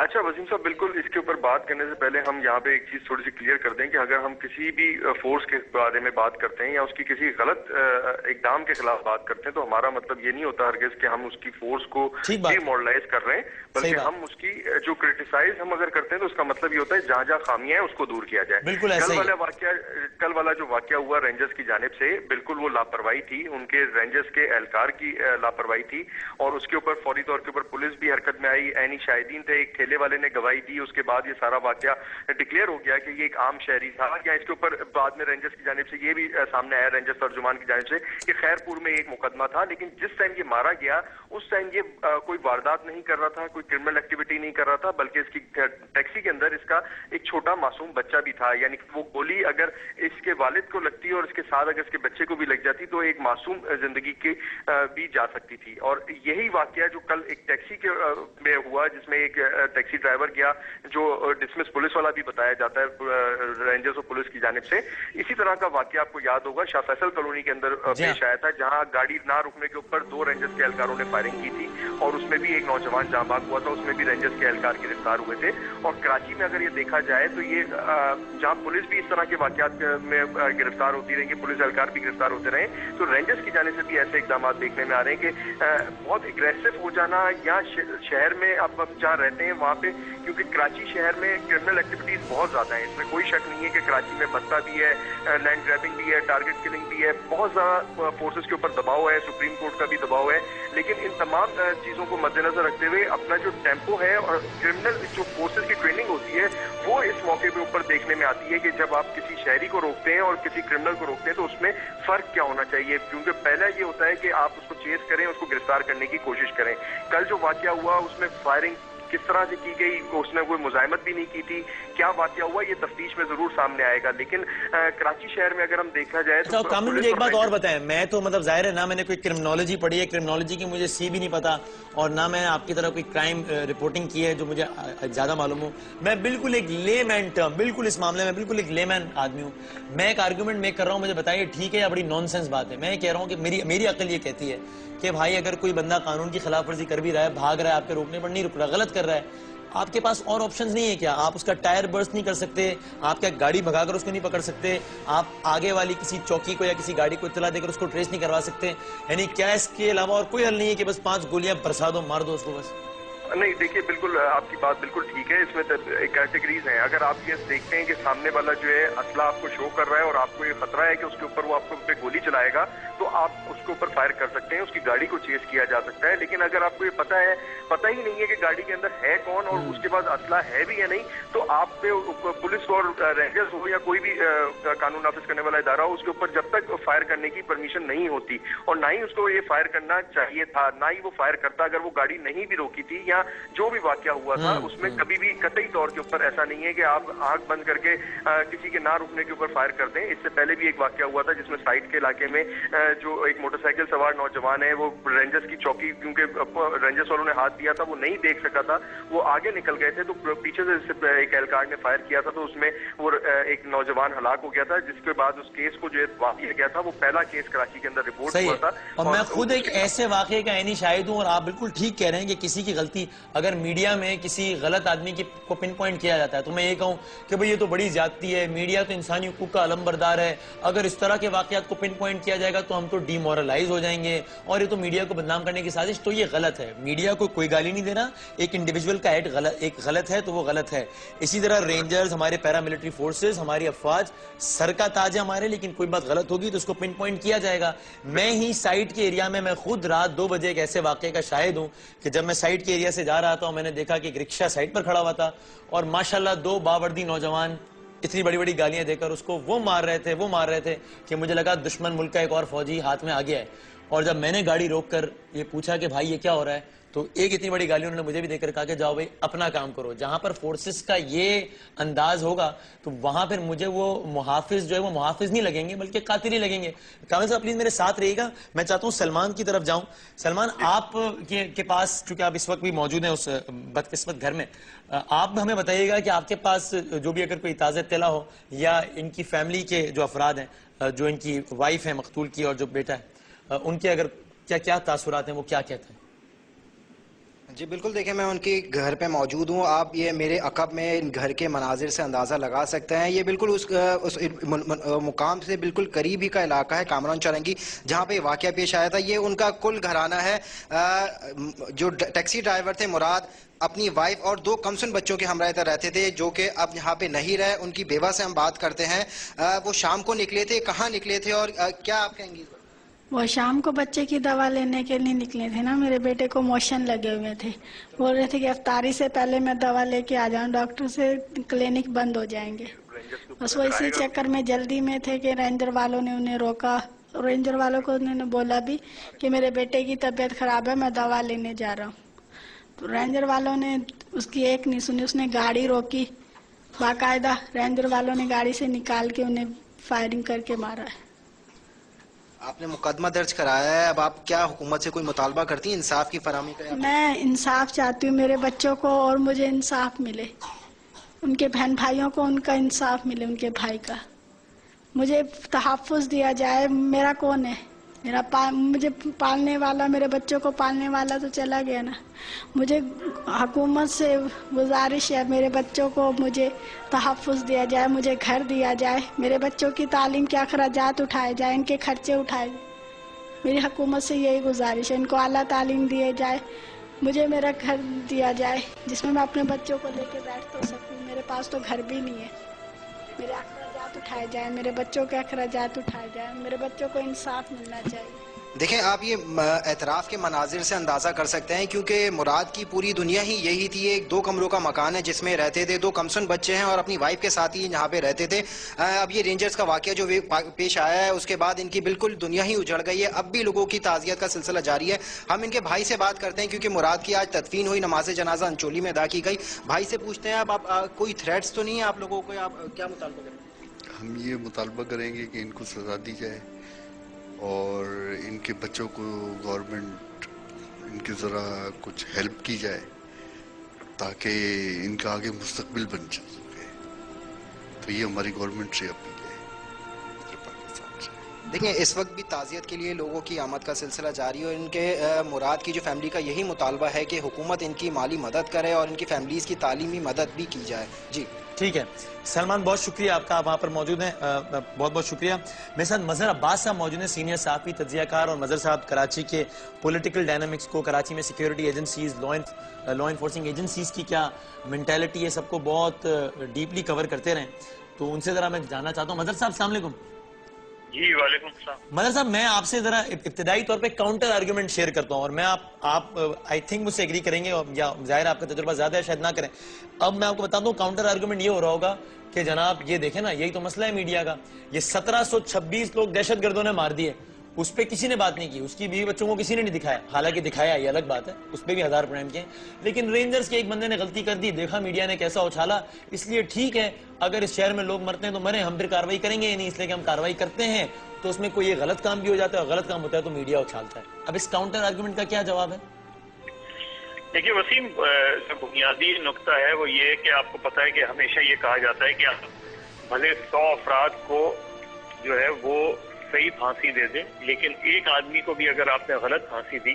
S4: اچھا وسیم صاحب، بالکل اس کے اوپر بات کرنے سے پہلے ہم یہاں پہ ایک چیز تھوڑی سی کلیئر کر دیں کہ اگر ہم کسی بھی فورس کے بارے میں بات کرتے ہیں یا اس کی کسی غلط اقدام کے خلاف بات کرتے ہیں تو ہمارا مطلب یہ نہیں ہوتا ہرگز کہ ہم اس کی فورس کو ڈی ماڈلائز کر رہے ہیں، بلکہ ہم اس کی جو کرٹیسائز ہم اگر کرتے ہیں تو اس کا مطلب یہ ہوتا ہے جہاں جہاں خامیاں ہیں اس کو دور کیا جائے۔ کل والا جو واقعہ ہوا رینجرز کی جانب سے، بالکل وہ لاپرواہی تھی، ان کے رینجرز کے اہلکار کی لاپرواہی تھی، اور اس کے اوپر فوری طور کے اوپر پولیس بھی حرکت میں آئی، عینی شاہدین تھے، ایک ٹھیلے والے نے گواہی دی، اس کے بعد یہ سارا واقعہ ڈکلیئر ہو گیا کہ یہ ایک عام شہری تھا، یا اس کے اوپر بعد میں رینجرز کی جانب سے یہ بھی سامنے آیا، رینجرز ترجمان کی جانب سے، کہ خیر پور میں ایک مقدمہ تھا، لیکن جس ٹائم یہ مارا گیا اس ٹائم یہ کوئی واردات نہیں کر رہا تھا، کوئی کرمنل ایکٹیویٹی نہیں کر رہا تھا، بلکہ اس کی ٹیکسی کے اندر اس کا ایک چھوٹا معصوم بچہ بھی تھا، یعنی وہ گولی اگر اس کے والد کو لگتی اور اس کے ساتھ اگر اس کے بچے کو بھی لگ جاتی تو ایک معصوم زندگی کی بھی جا سکتی تھی۔ اور یہی واقعہ جو کل ایک ٹیکسی کے میں ہوا، جس میں ایک ٹیکسی ڈرائیور گیا جو ڈسمس پولیس والا بھی بتایا جاتا ہے رینجرز اور پولیس کی جانب سے، اسی طرح کا واقعہ آپ کو یاد ہوگا شاہ فیصل کالونی کے اندر پیش آیا تھا، جہاں گاڑی نہ رکنے کے اوپر 2 رینجرز کے اہلکاروں نے فائرنگ کی تھی، اور اس میں بھی ایک نوجوان جاں بحق ہوا تھا، اس میں بھی رینجرز کے اہلکار گرفتار ہوئے تھے۔ اور کراچی میں اگر یہ دیکھا جائے تو یہ جہاں پولیس بھی اس طرح کے واقعات میں گرفتار ہوتی رہیں گی، پولیس اہلکار بھی گرفتار ہوتے رہے، تو رینجرز کی جانب سے بھی ایسے اقدامات دیکھنے میں آ رہے ہیں کہ بہت اگریسو ہو جانا، یا شہر میں اب جہاں رہتے ہیں وہاں پہ، کیونکہ کراچی شہر میں کرمنل ایکٹیویٹیز بہت زیادہ ہیں، اس میں کوئی شک نہیں ہے کہ کراچی میں بستہ بھی ہے، لینڈ گریبنگ بھی ہے، ٹارگٹ کلنگ بھی ہے، بہت زیادہ فورسز کے اوپر دباؤ ہے، سپریم کورٹ کا بھی دباؤ ہے، لیکن ان تمام چیزوں کو مد نظر رکھتے ہوئے اپنا جو ٹیمپو ہے اور کرمنل جو فورسز کی ٹریننگ ہوتی ہے وہ اس موقع کے اوپر دیکھنے میں آتی ہے کہ جب آپ کسی شہری کو روکتے ہیں اور کسی کرمنل کو روکتے ہیں تو اس میں فرق کیا ہونا چاہیے، کیونکہ پہلا یہ ہوتا ہے کہ آپ اس کو چیز کریں، اس کو گرفتار کرنے کی کوشش کریں۔ کل جو واقعہ ہوا اس میں فائرنگ کس طرح سے کی گئی، اس نے کوئی مزاحمت بھی نہیں کی تھی، کیا واقعہ ہوا یہ تفتیش میں ضرور سامنے آئے گا، لیکن کراچی شہر میں اگر ہم دیکھا جائے تو
S1: کامل مجھے ایک بات اور بتائیں، میں تو مطلب ظاہر ہے نہ میں نے کوئی کرمنالوجی پڑھی ہے، کرمنالوجی کی مجھے سی بھی نہیں پتا، اور نہ میں نے آپ کی طرح کوئی کرائم رپورٹنگ کی ہے جو مجھے زیادہ معلوم ہو، میں بالکل ایک لے مین ٹرم، بالکل اس معاملے میں بالکل ایک لے مین آدمی ہوں، میں ایک آرگیومنٹ میک کر رہا ہوں، مجھے بتائیے ٹھیک ہے یا بڑی نان سینس بات ہے، میں یہ کہہ رہا ہوں کہ میری عقل یہ کہتی ہے کہ بھائی اگر کوئی بندہ قانون کی خلاف ورزی کر بھی رہا ہے، بھاگ رہا ہے، آپ کے روکنے پر نہیں رک رہا، غلط کر رہا ہے، آپ کے پاس اور آپشنز نہیں ہے کیا؟ آپ اس کا ٹائر برسٹ نہیں کر سکتے، آپ کیا گاڑی بھگا کر اس کو نہیں پکڑ سکتے، آپ آگے والی کسی چوکی کو یا کسی گاڑی کو اطلاع دے کر اس کو ٹریس نہیں کروا سکتے؟ یعنی کیا اس کے علاوہ اور کوئی حل نہیں ہے کہ بس 5 گولیاں برسا دو، مار دو اس کو بس؟
S4: نہیں دیکھیے، بالکل آپ کی بات بالکل ٹھیک ہے، اس میں کیٹیگریز ہیں۔ اگر آپ یہ دیکھتے ہیں کہ سامنے والا جو ہے اسلحہ آپ کو شو کر رہا ہے اور آپ کو یہ خطرہ ہے کہ اس کے اوپر وہ آپ کو پہ گولی چلائے گا تو آپ اس کے اوپر فائر کر سکتے ہیں، اس کی گاڑی کو چیز کیا جا سکتا ہے، لیکن اگر آپ کو یہ پتہ ہی نہیں ہے کہ گاڑی کے اندر ہے کون اور اس کے بعد اسلحہ ہے بھی یا نہیں، تو آپ پہ پولیس اور رینجرز ہو یا کوئی بھی قانون نافذ کرنے والا ادارہ ہو، اس کے اوپر جب تک فائر کرنے کی پرمیشن نہیں ہوتی اور نہ ہی اس کو یہ فائر کرنا چاہیے تھا، نہ ہی وہ فائر کرتا اگر وہ گاڑی نہیں بھی روکی تھی، یا جو بھی واقعہ ہوا تھا اس میں کبھی بھی قطعی طور کے اوپر ایسا نہیں ہے کہ آپ آنکھ بند کر کے کسی کے نہ رکنے کے اوپر فائر کر دیں۔ اس سے پہلے بھی ایک واقعہ ہوا تھا جس میں سائٹ کے علاقے میں جو ایک موٹر سائیکل سوار نوجوان ہے، وہ رینجرز کی چوکی، کیونکہ رینجرز والوں نے ہاتھ دیا تھا، وہ نہیں دیکھ سکا تھا، وہ آگے نکل گئے تھے، تو پیچھے سے ایک اہلکار نے فائر کیا تھا، تو اس میں وہ ایک نوجوان ہلاک ہو گیا تھا، جس کے بعد اس کیس کو جو واقع کیا تھا وہ پہلا کیس کراچی کے اندر رپورٹ ہوا تھا۔
S1: اور میں خود ایک ایسے واقعے کا عینی شاہد ہوں، اور آپ بالکل ٹھیک کہہ رہے ہیں کہ کسی کی غلطی اگر میڈیا میں کسی غلط آدمی کو پن پوائنٹ کیا جاتا ہے تو میں یہ کہوں کہ بھئی یہ تو بڑی زیادتی ہے، میڈیا تو انسانی حقوق کا علم بردار ہے، اگر اس طرح کے واقعات کو پن پوائنٹ کیا جائے گا تو ہم تو ڈی مورلائز ہو جائیں گے، اور یہ تو میڈیا کو بدنام کرنے کی سازش، تو یہ غلط ہے۔ میڈیا کو کوئی گالی نہیں دینا، ایک انڈیویجول کا ایک غلط ہے تو وہ غلط ہے۔ اسی طرح رینجرز، ہمارے پیراملٹری فورسز، ہماری افواج سر کا تاج ہے ہمارے، لیکن کوئی بات غلط ہوگی تو اس کو پن پوائنٹ کیا جائے گا۔ میں ہی سائٹ کے ایریا میں خود رات 2 بجے ایک ایسے واقعے کا شاہد ہوں کہ جب میں سائٹ کے ایریا سے جا رہا تھا اور میں نے دیکھا کہ ایک رکشہ سائٹ پر کھڑا ہوا تھا اور ماشاءاللہ 2 باوردی نوجوان اتنی بڑی بڑی گالیاں دے کر اس کو وہ مار رہے تھے کہ مجھے لگا دشمن ملک کا ایک اور فوجی ہاتھ میں آ گیا ہے۔ اور جب میں نے گاڑی روک کر یہ پوچھا کہ بھائی یہ کیا ہو رہا ہے، تو ایک اتنی بڑی گالی انہوں نے مجھے بھی دے کر کہا کہ جاؤ بھائی اپنا کام کرو۔ جہاں پر فورسز کا یہ انداز ہوگا تو وہاں پھر مجھے وہ محافظ جو ہے وہ محافظ نہیں لگیں گے بلکہ قاتل ہی لگیں گے۔ کامل صاحب پلیز میرے ساتھ رہیے گا، میں چاہتا ہوں سلمان کی طرف جاؤں۔ سلمان، آپ کے پاس، چونکہ آپ اس وقت بھی موجود ہیں اس بدقسمت گھر میں، آپ ہمیں بتائیے گا کہ آپ کے پاس جو بھی اگر کوئی تازہ اطلاع ہو یا ان کی فیملی کے جو افراد ہیں، جو ان کی وائف ہے مقتول کی اور جو بیٹا ہے، ان کے اگر کیا تاثرات ہیں، وہ کیا کہتے ہیں؟
S5: جی بالکل، دیکھیں میں ان کے گھر پہ موجود ہوں. آپ یہ میرے عقب میں ان گھر کے مناظر سے اندازہ لگا سکتے ہیں. یہ بالکل اس مقام سے بالکل قریب ہی کا علاقہ ہے کامران چارنگی جہاں پہ واقعہ پیش آیا تھا. یہ ان کا کل گھرانہ ہے. جو ٹیکسی ڈرائیور تھے مراد اپنی وائف اور 2 کمسن بچوں کے ہمراہ رہتے تھے جو کہ اب یہاں پہ نہیں رہے. ان کی بیوہ سے ہم بات کرتے ہیں. وہ شام کو نکلے تھے, کہاں نکلے تھے اور کیا آپ کہیں گے؟
S6: وہ شام کو بچے کی دوا لینے کے لیے نکلے تھے نا. میرے بیٹے کو موشن لگے ہوئے تھے, بول رہے تھے کہ افطاری سے پہلے میں دوا لے کے آ جاؤں, ڈاکٹر سے کلینک بند ہو جائیں گے. بس وہ اسی چکر میں جلدی میں تھے کہ رینجر والوں نے انہیں روکا. رینجر والوں کو انہوں نے بولا بھی کہ میرے بیٹے کی طبیعت خراب ہے, میں دوا لینے جا رہا ہوں. تو رینجر والوں نے اس کی ایک نہیں سنی, اس نے گاڑی روکی. باقاعدہ رینجر والوں نے گاڑی سے نکال کے انہیں فائرنگ کر کے مارا ہے.
S5: آپ نے مقدمہ درج کرایا ہے, اب آپ کیا حکومت سے کوئی مطالبہ کرتی ہیں انصاف کی فراہمی کا؟
S6: میں انصاف چاہتی ہوں میرے بچوں کو, اور مجھے انصاف ملے. ان کے بہن بھائیوں کو ان کا انصاف ملے, ان کے بھائی کا. مجھے تحفظ دیا جائے. میرا کون ہے؟ مجھے پالنے والا, میرے بچوں کو پالنے والا تو چلا گیا نا. مجھے حکومت سے گزارش ہے, میرے بچوں کو مجھے تحفظ دیا جائے, مجھے گھر دیا جائے, میرے بچوں کی تعلیم کے اخراجات اٹھائے جائیں, ان کے خرچے اٹھائے جائیں. میری حکومت سے یہی گزارش ہے, ان کو اعلیٰ تعلیم دیے جائے, مجھے میرا گھر دیا جائے جس میں اپنے بچوں کو لے کے بیٹھ تو سکوں. میرے پاس تو گھر بھی نہیں ہے. میرے اخراجات اٹھائے جائیں, میرے بچوں کے اخراجات اٹھائے جائیں, میرے بچوں کو انصاف ملنا چاہیے.
S5: دیکھیں آپ یہ اعتراف کے مناظر سے اندازہ کر سکتے ہیں کیونکہ مراد کی پوری دنیا ہی یہی تھی. ایک 2 کمروں کا مکان ہے جس میں رہتے تھے, 2 کمسن بچے ہیں اور اپنی وائف کے ساتھ ہی یہاں پہ رہتے تھے. اب یہ رینجرز کا واقعہ جو پیش آیا ہے اس کے بعد ان کی بالکل دنیا ہی اجڑ گئی ہے. اب بھی لوگوں کی تعزیت کا سلسلہ جاری ہے. ہم ان کے بھائی سے بات کرتے ہیں کیونکہ مراد کی آج تدفین ہوئی, نماز جنازہ انچولی میں ادا کی گئی. بھائی سے پوچھتے ہیں اب آپ کوئی تھریٹس تو نہیں ہے آپ لوگوں کو, آپ کیا مطالبہ کریں گے؟
S7: ہم یہ مطالبہ کریں گے کہ ان کو سزا دی جائے اور ان کے بچوں کو گورنمنٹ ان کی ذرا کچھ ہیلپ کی جائے تاکہ ان کا آگے مستقبل بن سکے. تو یہ ہماری گورنمنٹ سے اپیل ہے پاکستان سے.
S5: دیکھیں اس وقت بھی تعزیت کے لیے لوگوں کی آمد کا سلسلہ جاری ہے اور ان کے مراد کی جو فیملی کا یہی مطالبہ ہے کہ حکومت ان کی مالی مدد کرے اور ان کی فیملیز کی تعلیمی مدد بھی کی جائے. جی
S1: ٹھیک ہے سلمان, بہت شکریہ آپ کا, آپ وہاں پر موجود ہیں, بہت بہت شکریہ. میرے ساتھ مظہر عباس صاحب موجود ہیں, سینئر صحافی, تجزیہ کار. اور مظہر صاحب کراچی کے پولیٹیکل ڈائنامکس کو, کراچی میں security agencies, law enforcing agencies کی کیا مینٹیلٹی ہے, سب کو بہت ڈیپلی کور کرتے رہیں. تو ان سے ذرا میں جاننا چاہتا ہوں. مظہر صاحب السلام علیکم.
S8: جی وعلیکم السلام.
S1: مظہر صاحب میں آپ سے ذرا ابتدائی طور پہ کاؤنٹر آرگیومنٹ شیئر کرتا ہوں, اور میں آپ آئی تھنک مجھ سے ایگری کریں گے, یا ظاہر آپ کا تجربہ زیادہ ہے شاید نہ کریں. اب میں آپ کو بتاتا ہوں کاؤنٹر آرگیومنٹ یہ ہو رہا ہوگا کہ جناب یہ دیکھیں نا, یہی تو مسئلہ ہے میڈیا کا, یہ 1726 لوگ دہشت گردوں نے مار دیے, اس پہ کسی نے بات نہیں کی, اس کی بیوی بچوں کو کسی نے نہیں دکھایا. حالانکہ دکھایا یہ الگ بات ہے, اس پہ بھی 1000 پرائم کیے. لیکن رینجرز کے ایک بندے نے غلطی کر دی, دیکھا میڈیا نے کیسا اچھالا, اس لیے ٹھیک ہے اگر اس شہر میں لوگ مرتے ہیں تو مریں, ہم پھر کاروائی کریں گے نہیں, اس لیے کہ ہم کاروائی کرتے ہیں تو اس میں کوئی یہ غلط کام بھی ہو جاتا ہے, اور غلط کام ہوتا ہے تو میڈیا اچھالتا ہے. اب اس کاؤنٹر آرگیومنٹ کا کیا جواب ہے؟
S8: دیکھیے وسیم, جو بنیادی نقطہ ہے وہ یہ ہے کہ آپ کو پتا ہے کہ ہمیشہ یہ کہا جاتا ہے کہ بھلے 100 افراد کو جو ہے وہ صحیح پھانسی دے دیں, لیکن ایک آدمی کو بھی اگر آپ نے غلط پھانسی دی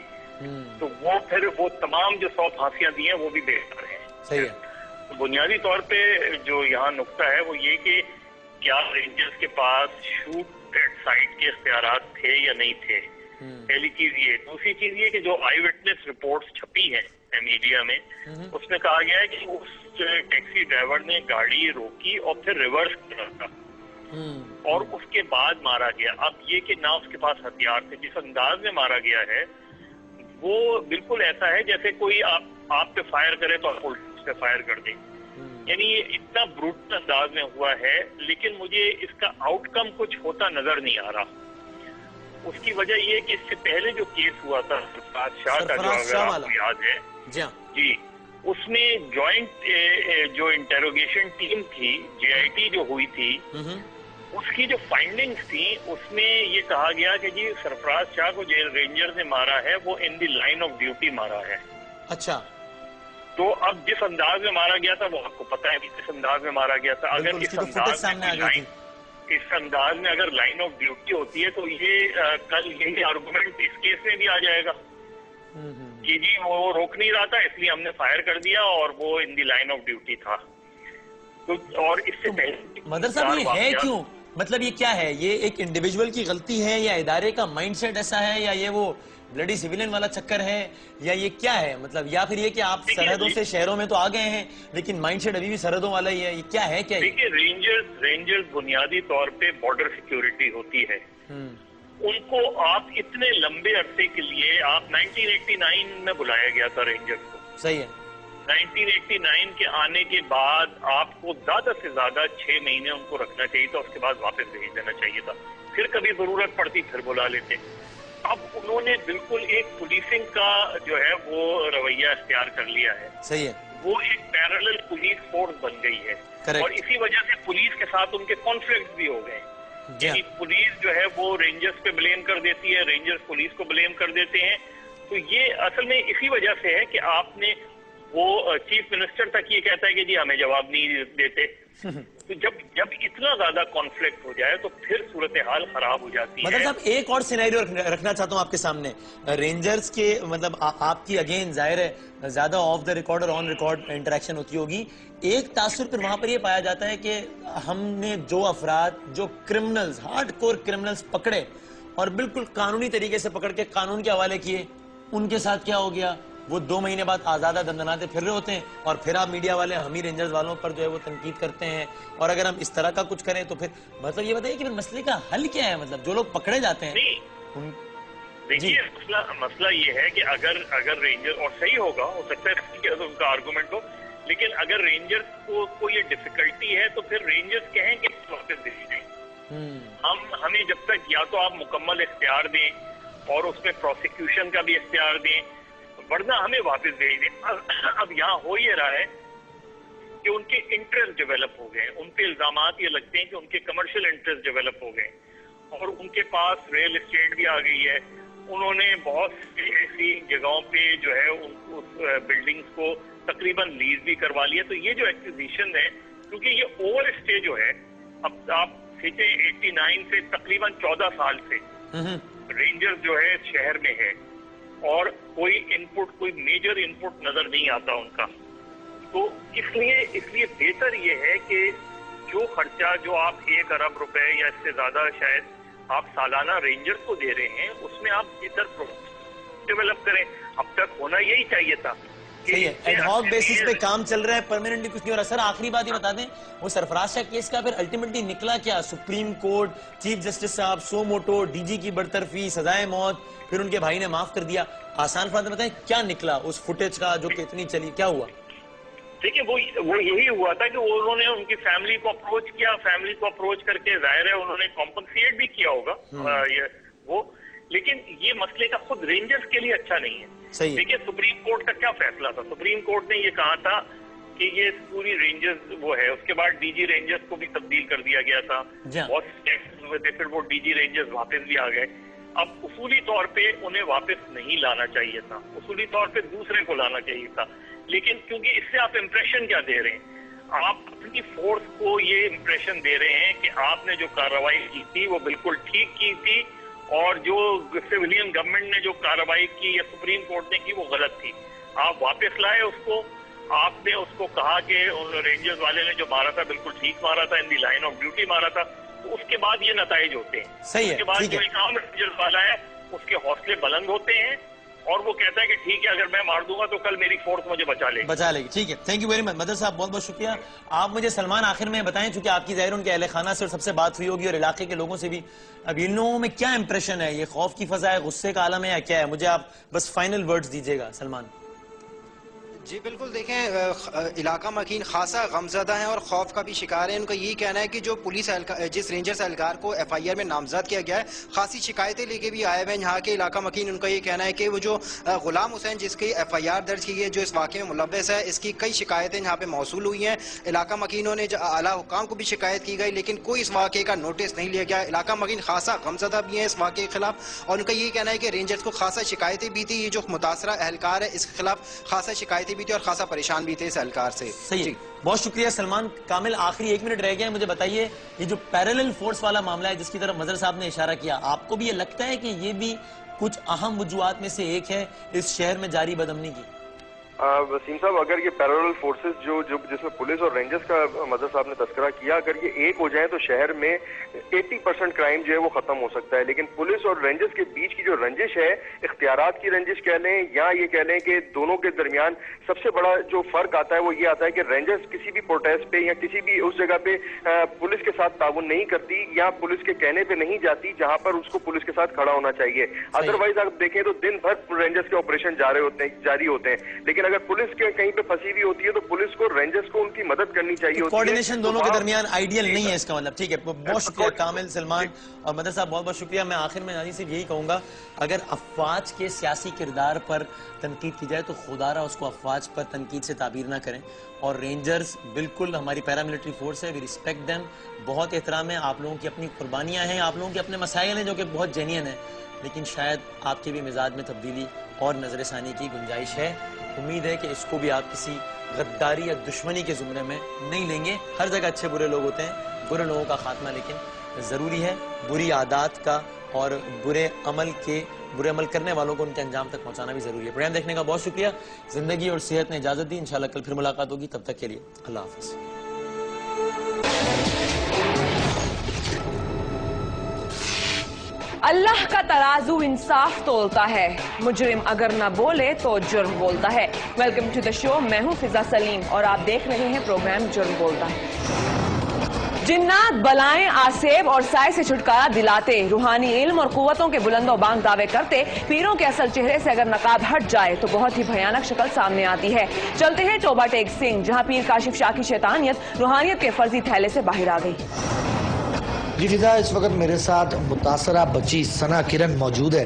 S8: تو وہ پھر وہ تمام جو 100 پھانسیاں دی ہیں وہ بھی بہتر ہیں.
S1: صحیح ہے.
S8: بنیادی طور پہ جو یہاں نقطہ ہے وہ یہ کہ کیا رینجرز کے پاس شوٹ ایٹ سائٹ کے اختیارات تھے یا نہیں تھے, پہلی چیز یہ. دوسری چیز یہ کہ جو آئی وٹنس رپورٹس چھپی ہیں میڈیا میں, اس میں کہا گیا ہے کہ اس ٹیکسی ڈرائیور نے گاڑی روکی اور پھر ریورس کیا تھا اور اس کے بعد مارا گیا. اب یہ کہ نہ اس کے پاس ہتھیار تھے, جس انداز میں مارا گیا ہے وہ بالکل ایسا ہے جیسے کوئی آپ پہ فائر کرے تو آپ اس پہ فائر کر دیں, یعنی یہ اتنا بروٹل انداز میں ہوا ہے. لیکن مجھے اس کا آؤٹ کم کچھ ہوتا نظر نہیں آ رہا. اس کی وجہ یہ کہ اس سے پہلے جو کیس ہوا تھا سرفراز شاہ کا, جو اگر آپ کو یاد ہے جی, اس میں جوائنٹ جو انٹروگیشن ٹیم تھی, JIT جو ہوئی تھی, اس کی جو فائنڈنگز تھیں اس میں یہ کہا گیا کہ جی سرفراز شاہ کو جیل رینجر نے مارا ہے وہ ان دی لائن آف ڈیوٹی مارا ہے.
S1: اچھا,
S8: تو اب جس انداز میں مارا گیا تھا وہ آپ کو پتا ہے کس انداز میں مارا گیا تھا. اگر اس انداز میں اگر لائن آف ڈیوٹی ہوتی ہے تو یہ کل یہی آرگومنٹ اس کیس میں بھی آ جائے گا. کہ جی وہ روک نہیں رہا تھا اس لیے ہم نے فائر کر دیا اور وہ ان دی لائن آف ڈیوٹی تھا. اور اس سے
S1: مدر صاحب یہ ہے کیوں؟ مطلب یہ کیا ہے؟ یہ ایک انڈیویجول کی غلطی ہے یا ادارے کا مائنڈ سیٹ ایسا ہے یا یہ وہ بلڈی سیویلین والا چکر ہے یا یہ کیا ہے؟ مطلب یا پھر یہ کہ آپ سرحدوں سے شہروں میں تو آ گئے ہیں لیکن مائنڈ سیٹ ابھی بھی سرحدوں والا ہی ہے، یہ کیا ہے؟ کیا
S8: دیکھیے رینجرز بنیادی طور پہ بارڈر سیکیورٹی ہوتی ہے. ان کو آپ اتنے لمبے عرصے کے لیے آپ 1989 میں بلایا گیا تھا رینجرز کو.
S1: صحیح ہے.
S8: 1989 کے آنے کے بعد آپ کو زیادہ سے زیادہ 6 مہینے ان کو رکھنا چاہیے تھا، اس کے بعد واپس بھیج دینا چاہیے تھا. پھر کبھی ضرورت پڑتی پھر بلا لیتے. اب انہوں نے بالکل ایک پولیسنگ کا جو ہے وہ رویہ اختیار کر لیا ہے.
S1: صحیح ہے.
S8: وہ ایک پیرالل پولیس فورس بن گئی ہے اور اسی وجہ سے پولیس کے ساتھ ان کے کانفلکٹ بھی ہو گئے. یعنی پولیس جو ہے وہ رینجرز پہ بلیم کر دیتی ہے، رینجرز پولیس کو بلیم کر دیتے ہیں. تو یہ اصل میں اسی وجہ سے ہے کہ آپ نے وہ چیف منسٹر تک یہ کہتا ہے کہ جی ہمیں جواب نہیں دیتے. تو جب اتنا زیادہ کانفلکٹ ہو جائے تو پھر صورتحال خراب ہو جاتی ہے.
S1: مطلب صاحب ایک اور سینیریو رکھنا چاہتا ہوں آپ کے سامنے. رینجرز کے مطلب آپ کی اگین ظاہر ہے زیادہ آف دا ریکارڈ اور آن ریکارڈ انٹریکشن ہوتی ہوگی. ایک تاثر پھر وہاں پر یہ پایا جاتا ہے کہ ہم نے جو افراد جو کرمنلز ہارڈ کور کرمنلز پکڑے اور بالکل قانونی طریقے سے پکڑ کے قانون کے حوالے کیے، ان کے ساتھ کیا ہو گیا؟ وہ 2 مہینے بعد آزادہ دندناتے پھر رہے ہوتے ہیں اور پھر آپ میڈیا والے ہم ہی رینجرز والوں پر جو ہے وہ تنقید کرتے ہیں. اور اگر ہم اس طرح کا کچھ کریں تو پھر مطلب یہ بتائیے کہ پھر مسئلے کا حل کیا ہے؟ مطلب جو لوگ پکڑے جاتے ہیں.
S8: دیکھیے مسئلہ یہ ہے کہ اگر رینجر اور صحیح ہوگا، ہو سکتا ہے ان کا آرگومنٹ ہو، لیکن اگر رینجر کو یہ ڈیفیکلٹی ہے تو پھر رینجرز کہیں کہ واپس دے دیں. ہمیں جب تک یا تو آپ مکمل اختیار دیں اور اس میں پروسیکیوشن کا بھی اختیار دیں ورنہ ہمیں واپس بھیج دیں. اب یہاں ہو یہ رہا ہے کہ ان کے انٹرسٹ ڈیولپ ہو گئے، ان پہ الزامات یہ لگتے ہیں کہ ان کے کمرشل انٹرسٹ ڈیولپ ہو گئے اور ان کے پاس ریل اسٹیٹ بھی آ گئی ہے. انہوں نے بہت سی ایسی جگہوں پہ جو ہے اس بلڈنگز کو تقریباً لیز بھی کروا لیا. تو یہ جو ایکوزیشن ہے کیونکہ یہ اوور اسٹے جو ہے، اب آپ سیچے 89 سے تقریباً 14 سال سے رینجر جو ہے شہر میں ہے اور کوئی میجر انپٹ نظر نہیں آتا ان کا. تو اس لیے بہتر یہ ہے کہ جو خرچہ جو آپ 1 ارب روپے یا اس سے زیادہ شاید آپ سالانہ رینجر کو دے رہے ہیں اس میں آپ بہتر ڈیولپ کریں. اب تک ہونا یہی چاہیے تھا.
S1: صحیح ہے. ایڈ ہاک بیسس پہ کام چل رہا ہے، پرماننٹلی کچھ نہیں ہو رہا. سر آخری بات یہ بتا دیں، وہ سرفراز شاہ کیس کا پھر الٹیمیٹلی نکلا کیا؟ سپریم کورٹ، چیف جسٹس صاحب، سو موٹو، ڈی جی کی برطرفی، سزائے موت، پھر ان کے بھائی نے معاف کر دیا. آسان بات بتائیں کیا نکلا اس فوٹیج کا جو کہ اتنی چلی؟ کیا ہوا؟
S8: دیکھیں وہ یہی ہوا تھا کہ انہوں نے ان کی فیملی کو اپروچ کیا، فیملی کو اپروچ کر کے ظاہر ہے انہوں نے کمپنسیٹ بھی کیا ہوگا وہ، لیکن یہ مسئلے کا خود رینجرز کے لیے اچھا نہیں ہے. دیکھیے سپریم کورٹ کا کیا فیصلہ تھا؟ سپریم کورٹ نے یہ کہا تھا کہ یہ پوری رینجرز وہ ہے. اس کے بعد ڈی جی رینجرز کو بھی تبدیل کر دیا گیا تھا، بہت ٹیکس ہوئے تھے، پھر وہ ڈی جی رینجرز واپس بھی آ گئے. اب اصولی طور پہ انہیں واپس نہیں لانا چاہیے تھا، اصولی طور پہ دوسرے کو لانا چاہیے تھا. لیکن کیونکہ اس سے آپ امپریشن کیا دے رہے ہیں؟ آپ اپنی فورس کو یہ امپریشن دے رہے ہیں کہ آپ نے جو کارروائی کی تھی وہ بالکل ٹھیک کی تھی اور جو سویلین گورنمنٹ نے جو کارروائی کی یا سپریم کورٹ نے کی وہ غلط تھی. آپ واپس لائے اس کو، آپ نے اس کو کہا کہ رینجرز والے نے جو مارا تھا بالکل ٹھیک مارا تھا، ان دی لائن آف ڈیوٹی مارا تھا. تو اس کے بعد یہ نتائج ہوتے ہیں. اس کے بعد جو ایک عام رینجرز والا ہے اس کے حوصلے بلند ہوتے ہیں اور وہ کہتا ہے کہ ٹھیک ہے اگر میں مار دوں گا تو کل میری فورس مجھے بچا لے گی. ٹھیک ہے.
S1: Thank you very much mother صاحب، بہت بہت شکریہ. آپ مجھے سلمان آخر میں بتائیں، چونکہ آپ کی ظاہر ان کے اہل خانہ سے اور سب سے بات ہوئی ہوگی اور علاقے کے لوگوں سے بھی، اب ان لوگوں میں کیا امپریشن ہے؟ یہ خوف کی فضا ہے، غصے کا عالم ہے یا کیا ہے؟ مجھے آپ بس فائنل ورڈز دیجیے گا سلمان.
S5: جی بالکل، دیکھیں علاقہ مکین خاصا غمزدہ ہیں اور خوف کا بھی شکار ہیں. ان کا یہی کہنا ہے کہ جو پولیس جس رینجرز اہلکار کو ایف آئی آر میں نامزد کیا گیا ہے خاصی شکایتیں لے کے بھی آئے ہوئے ہیں یہاں کے علاقہ مکین. ان کا یہ کہنا ہے کہ وہ جو غلام حسین جس کی ایف آئی آر درج کی ہے، جو اس واقعے میں ملوث ہے، اس کی کئی شکایتیں یہاں پہ موصول ہوئی ہیں. علاقہ مکینوں نے اعلیٰ حکام کو بھی شکایت کی گئی لیکن کوئی اس واقعے کا نوٹس نہیں لیا گیا. علاقہ مکین خاصا غمزدہ بھی ہیں اس واقعے کے خلاف اور ان کا یہ کہنا ہے کہ رینجرز کو خاصا شکایتیں بھی تھی. یہ جو متاثرہ اہلکار ہے اس کے خلاف خاصا شکایتیں بھی تھی اور خاصا پریشان بھی تھے اس اہلکار سے.
S1: صحیح. بہت شکریہ سلمان. کامل آخری 1 منٹ رہ گیا ہے، مجھے بتائیے یہ جو پیرالل فورس والا معاملہ ہے جس کی طرف مظہر صاحب نے اشارہ کیا، آپ کو بھی یہ لگتا ہے کہ یہ بھی کچھ اہم وجوہات میں سے ایک ہے اس شہر میں جاری بدامنی کی؟
S4: وسیم صاحب، اگر یہ پیرالل فورسز جو جس میں پولیس اور رینجرز کا مظہر صاحب نے تذکرہ کیا، اگر یہ ایک ہو جائیں تو شہر میں 80% کرائم جو ہے وہ ختم ہو سکتا ہے. لیکن پولیس اور رینجرز کے بیچ کی جو رنجش ہے، اختیارات کی رنجش کہہ لیں یا یہ کہہ لیں کہ دونوں کے درمیان سب سے بڑا جو فرق آتا ہے وہ یہ آتا ہے کہ رینجرز کسی بھی پروٹیسٹ پہ یا کسی بھی اس جگہ پہ پولیس کے ساتھ تعاون نہیں کرتی یا پولیس کے کہنے پہ نہیں جاتی جہاں پر اس کو پولیس کے ساتھ کھڑا ہونا چاہیے. ادروائز آپ دیکھیں تو دن بھر رینجرز کے آپریشن جاری ہوتے ہیں، لیکن اگر پولیس کے کہیں پہ پھنسی ہوئی ہوتی ہے تو پولیس کو رینجرز کو ان کی مدد کرنی چاہیے ہوتی ہے.
S1: کوارڈینیشن دونوں کے درمیان آئیڈیل نہیں ہے اس کا مطلب. ٹھیک ہے، بہت شکریہ کامل، سلمان اور مدر صاحب، بہت بہت شکریہ. میں آخر میں ناظرین سے یہی کہوں گا، اگر افواج کے سیاسی کردار پر تنقید کی جائے تو خدا را اس کو افواج پر تنقید سے تعبیر نہ کریں. اور رینجرز بالکل ہماری پیراملٹری فورس ہے، وی ریسپیکٹ دیم، بہت احترام ہے. آپ لوگوں کی اپنی قربانیاں ہیں، آپ لوگوں کے اپنے مسائل ہیں جو کہ بہت جینین ہیں، لیکن شاید آپ کے بھی مزاج میں تبدیلی اور نظر ثانی کی گنجائش ہے. امید ہے کہ اس کو بھی آپ کسی غداری یا دشمنی کے زمرے میں نہیں لیں گے. ہر جگہ اچھے برے لوگ ہوتے ہیں، برے لوگوں کا خاتمہ لیکن ضروری ہے. بری عادات کا اور برے عمل کرنے والوں کو ان کے انجام تک پہنچانا بھی ضروری ہے. پروگرام دیکھنے کا بہت شکریہ. زندگی اور صحت نے اجازت دی، انشاءاللہ کل پھر ملاقات ہوگی. تب تک کے لیے اللہ حافظ.
S9: اللہ کا ترازو انصاف تولتا ہے، مجرم اگر نہ بولے تو جرم بولتا ہے. ویلکم ٹو دا شو، میں ہوں فضا سلیم اور آپ دیکھ رہے ہیں پروگرام جرم بولتا ہے. جنات بلائیں آسیب اور سائے سے چھٹکارا دلاتے، روحانی علم اور قوتوں کے بلند و بانگ دعوے کرتے، پیروں کے اصل چہرے سے اگر نقاب ہٹ جائے تو بہت ہی بھیانک شکل سامنے آتی ہے. چلتے ہیں ٹوبہ ٹیک سنگھ، جہاں پیر کاشف شاہ کی شیطانیت روحانیت کے فرضی تھیلے سے باہر آ گئی.
S10: جی فضا، اس وقت میرے ساتھ متاثرہ بچی ثنا کرن موجود ہے،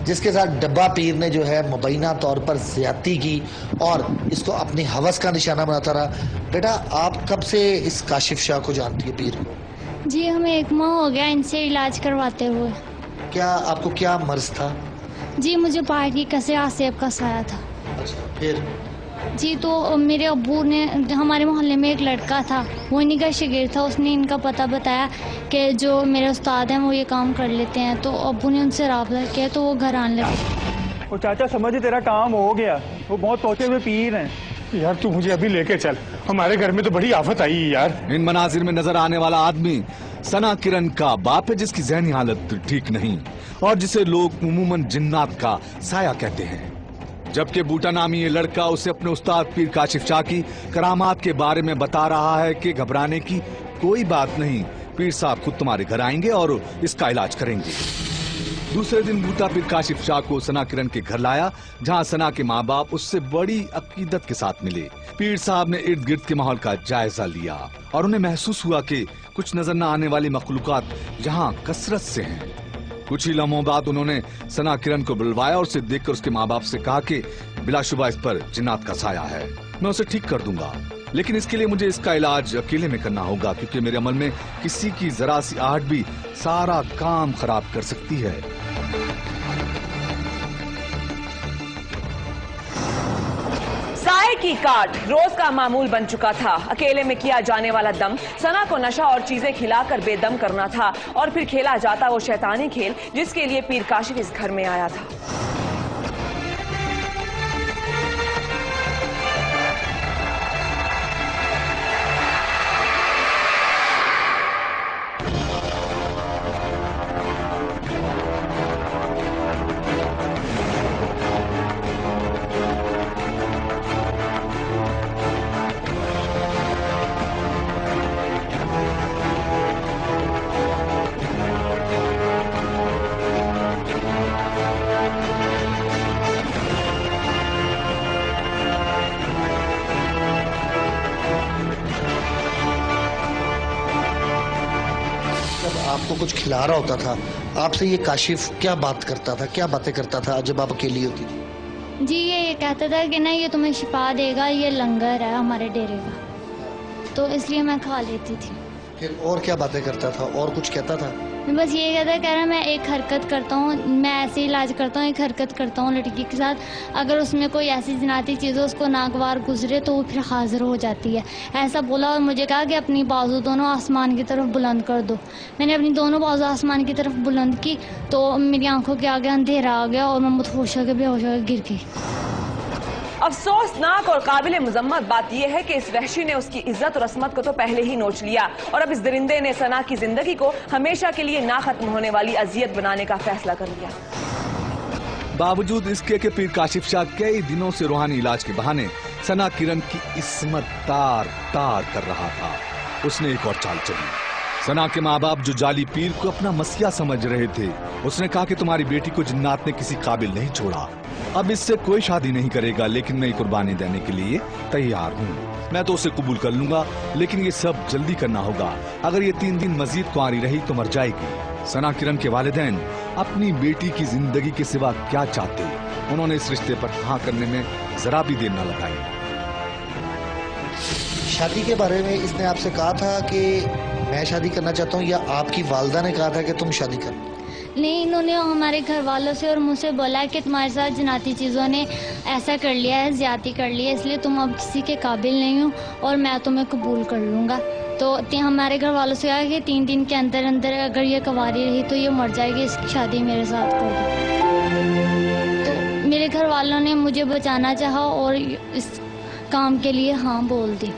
S10: جس کے ساتھ ڈبہ پیر نے جو ہے مبینہ طور پر زیادتی کی اور اس کو اپنی ہوس کا نشانہ بناتا رہا. بیٹا، آپ کب سے اس کاشف شاہ کو جانتی ہے، پیر کو؟
S11: جی ہمیں 1 ماہ ہو گیا ان سے علاج کرواتے ہوئے.
S10: کیا آپ کو کیا مرض تھا؟
S11: جی مجھے پاؤں کی کسے آسیب کا سایہ تھا.
S10: اچھا، پھر؟
S11: جی تو میرے ابو نے، ہمارے محلے میں ایک لڑکا تھا، وہ انہی کا شاگرد تھا، اس نے ان کا پتہ بتایا کہ جو میرے استاد ہیں وہ یہ کام کر لیتے ہیں، تو ابو نے ان سے رابطہ کیا تو وہ گھر آنے لگے.
S12: وہ چاچا سمجھ تیرا کام ہو گیا، وہ بہت پہنچے ہوئے پیر ہیں. یار تو مجھے ابھی لے کے چل، ہمارے گھر میں تو بڑی آفت آئی ہے یار.
S13: ان مناظر میں نظر آنے والا آدمی ثنا کرن کا باپ ہے، جس کی ذہنی حالت ٹھیک نہیں اور جسے لوگ عموماً جنات کا سایہ کہتے ہیں. جبکہ بوٹا نامی یہ لڑکا اسے اپنے استاد پیر کاشف شاہ کی کرامات کے بارے میں بتا رہا ہے کہ گھبرانے کی کوئی بات نہیں، پیر صاحب خود تمہارے گھر آئیں گے اور اس کا علاج کریں گے. دوسرے دن بوٹا پیر کاشف شاہ کو ثنا کرن کے گھر لایا، جہاں ثنا کے ماں باپ اس سے بڑی عقیدت کے ساتھ ملے. پیر صاحب نے ارد گرد کے ماحول کا جائزہ لیا اور انہیں محسوس ہوا کہ کچھ نظر نہ آنے والی مخلوقات یہاں کثرت سے ہیں. کچھ ہی لمحوں بعد انہوں نے ثنا کرن کو بلوایا اور اسے دیکھ کر اس کے ماں باپ سے کہا کہ بلا شبہ اس پر جنات کا سایہ ہے، میں اسے ٹھیک کر دوں گا، لیکن اس کے لیے مجھے اس کا علاج اکیلے میں کرنا ہوگا، کیونکہ میرے عمل میں کسی کی ذرا سی آہٹ بھی سارا کام خراب کر سکتی ہے.
S9: سائے کی کاٹ روز کا معمول بن چکا تھا. اکیلے میں کیا جانے والا دم ثنا کو نشہ اور چیزیں کھلا کر بے دم کرنا تھا اور پھر کھیلا جاتا وہ شیطانی کھیل جس کے لیے پیر کاشف اس گھر میں آیا تھا.
S10: آپ کو کچھ کھلا رہا ہوتا تھا، آپ سے یہ کاشف کیا بات کرتا تھا، کیا باتیں کرتا تھا جب آپ اکیلی ہوتی تھی؟
S11: جی یہ کہتا تھا کہ نہیں یہ تمہیں شفا دے گا، یہ لنگر ہے ہمارے ڈیرے کا، تو اس لیے میں کھا لیتی تھی.
S10: پھر اور کیا باتیں کرتا تھا، اور کچھ کہتا تھا؟
S11: میں بس یہ کہتا ہے، کہہ رہا میں ایک حرکت کرتا ہوں، میں ایسے علاج کرتا ہوں، ایک حرکت کرتا ہوں لڑکی کے ساتھ، اگر اس میں کوئی ایسی جناتی چیز ہو اس کو ناگوار گزرے تو وہ پھر حاضر ہو جاتی ہے، ایسا بولا. اور مجھے کہا کہ اپنی بازو دونوں آسمان کی طرف بلند کر دو. میں نے اپنی دونوں بازو آسمان کی طرف بلند کی تو میری آنکھوں کے آگے اندھیرا آ گیا اور میں مدہوش ہو کے بے ہوش ہو کے گر گئی.
S9: افسوسناک اور قابل مذمت بات یہ ہے کہ اس وحشی نے اس کی عزت اور عصمت کو تو پہلے ہی نوچ لیا، اور اب اس درندے نے ثنا کی زندگی کو ہمیشہ کے لیے نہ ختم ہونے والی اذیت بنانے کا فیصلہ کر لیا.
S13: باوجود اس کے کہ پیر کاشف شاہ کئی دنوں سے روحانی علاج کے بہانے ثنا کرن کی عصمت تار تار کر رہا تھا، اس نے ایک اور چال چلی. ثنا کے ماں باپ جو جعلی پیر کو اپنا مسیح سمجھ رہے تھے، اس نے کہا کہ تمہاری بیٹی کو جنات نے کسی قابل نہیں چھوڑا، اب اس سے کوئی شادی نہیں کرے گا، لیکن میں قربانی دینے کے لیے تیار ہوں. میں تو اسے قبول کر لوں گا، لیکن یہ سب جلدی کرنا ہوگا، اگر یہ 3 دن مزید کنواری رہی تو مر جائے گی. ثنا کرن کے والدین اپنی بیٹی کی زندگی کے سوا کیا چاہتے، انہوں نے اس رشتے پر ہاں کرنے میں ذرا بھی دیر نہ لگائی.
S10: شادی کے بارے میں اس نے آپ سے کہا تھا کہ میں شادی کرنا چاہتا ہوں، یا آپ کی والدہ نے کہا تھا کہ تم شادی کر؟
S11: نہیں، انہوں نے ہمارے گھر والوں سے اور مجھ سے بولا کہ تمہارے ساتھ جناتی چیزوں نے ایسا کر لیا ہے، زیادتی کر لی ہے، اس لیے تم اب کسی کے قابل نہیں ہو اور میں تمہیں قبول کر لوں گا. تو ہمارے گھر والوں سے کہا کہ 3 دن کے اندر اندر اگر یہ کنواری رہی تو یہ مر جائے گی، اس کی شادی میرے ساتھ کر دو. تو میرے گھر والوں نے مجھے بچانا چاہا اور اس کام کے لیے ہاں بول دی.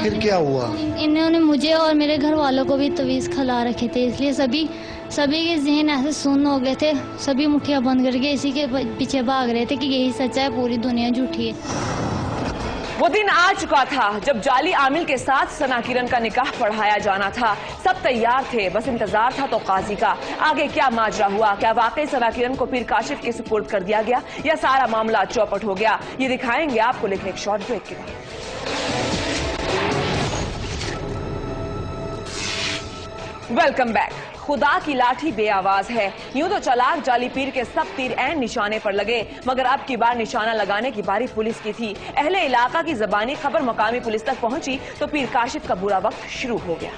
S10: پھر کیا ہوا؟
S11: انہوں نے مجھے اور میرے گھر والوں کو بھی تویز کھلا رکھے تھے، اس لیے سبھی کے ذہن ایسے سن ہو گئے تھے، سبھی مٹھیاں بند کر کے اسی کے پیچھے بھاگ رہے تھے کہ یہی سچا ہے، پوری دنیا جھوٹی ہے.
S9: وہ دن آ چکا تھا جب جعلی عامل کے ساتھ ثنا کرن کا نکاح پڑھایا جانا تھا. سب تیار تھے، بس انتظار تھا تو قاضی کا. آگے کیا ماجرا ہوا؟ کیا واقعی ثنا کرن کو پیر کاشف کے سپرد کر دیا گیا یا سارا معاملہ چوپٹ ہو گیا؟ یہ دکھائیں گے آپ کو، لیکن ایک شارٹ بریک کے بعد. Welcome back. خدا کی لاٹھی بے آواز ہے، یوں تو چالاک جعلی پیر کے سب تیر عین نشانے پر لگے، مگر اب کی بار نشانہ لگانے کی باری پولیس کی تھی. اہل علاقہ کی زبانی خبر مقامی پولیس تک پہنچی تو پیر کاشف کا برا وقت شروع ہو گیا.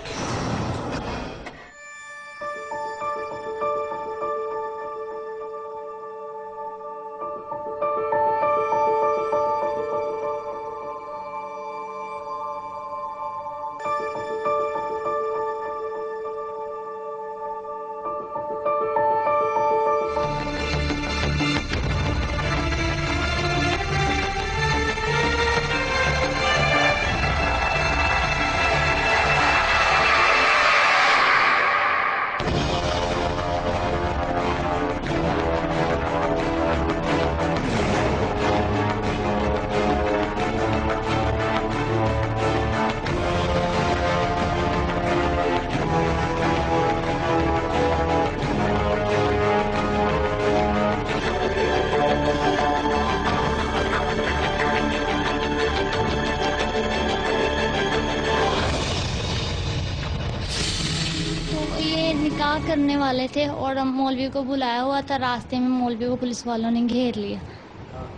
S11: کرنے والے تھے اور مولوی کو بلایا ہوا تھا. راستے میں مولوی کو پولیس والوں نے گھیر لیا،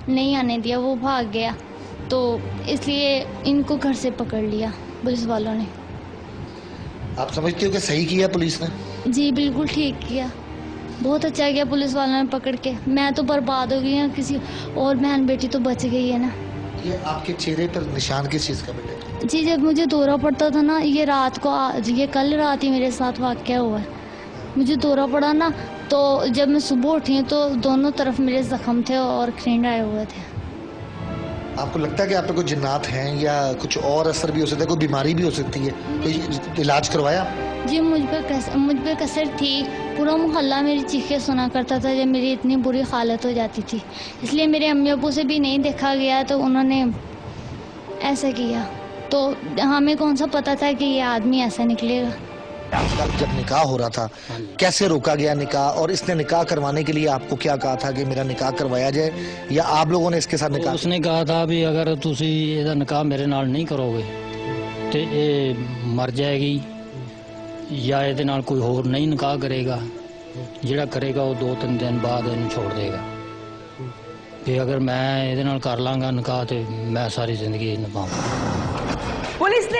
S11: نہیں آنے دیا، وہ بھاگ گیا، تو اس لیے ان کو گھر سے پکڑ لیا پولیس والوں نے.
S10: آپ سمجھتے ہو کہ صحیح کیا پولیس نے؟
S11: جی بالکل ٹھیک کیا، بہت اچھا کیا پولیس والوں نے پکڑ کے. میں تو برباد ہو گئی ہوں، کسی اور بہن بیٹی تو بچ گئی ہے نا.
S10: یہ آپ کے چہرے پر نشان کس چیز کا ملے؟
S11: جی جب مجھے دورہ پڑتا تھا نا، یہ رات کو، یہ کل رات ہی میرے ساتھ واقعہ ہوا ہے. مجھے دورہ پڑا نا، تو جب میں صبح اٹھی تو دونوں طرف میرے زخم تھے اور کھرینڈ آئے ہوئے تھے.
S10: آپ کو لگتا ہے کہ آپ پہ کوئی جنات ہیں یا کچھ اور اثر بھی ہو سکتا ہے، کوئی بیماری بھی ہو سکتی ہے؟ کوئی علاج کروایا؟
S11: جی مجھ پہ کثر تھی، پورا محلہ میری چیخیں سنا کرتا تھا جب میری اتنی بری حالت ہو جاتی تھی. اس لیے میرے امی ابو سے بھی نہیں دیکھا گیا تو انہوں نے ایسا کیا. تو ہمیں کون سا پتا تھا کہ یہ آدمی ایسا نکلے گا.
S10: جب نکاح ہو رہا تھا کیسے روکا گیا نکاح، اور اس نے نکاح کروانے کے لیے آپ کو کیا کہا تھا کہ میرا نکاح کروایا جائے، یا آپ لوگوں نے اس کے ساتھ نکاح؟
S14: اس نے کہا تھا بھی اگر تسی یہ نکاح میرے نال نہیں کرو گے تو یہ مر جائے گی، یا یہ نال کوئی اور نہیں نکاح کرے گا، جڑا کرے گا وہ 2-3 دن بعد انہوں چھوڑ دے گا. کہ اگر میں یہ نال کر لاں گا نکاح تو میں ساری زندگی نبھاؤں گا.
S9: پولیس نے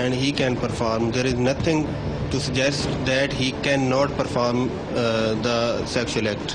S15: and he can perform. There is nothing to suggest that he cannot perform the sexual act.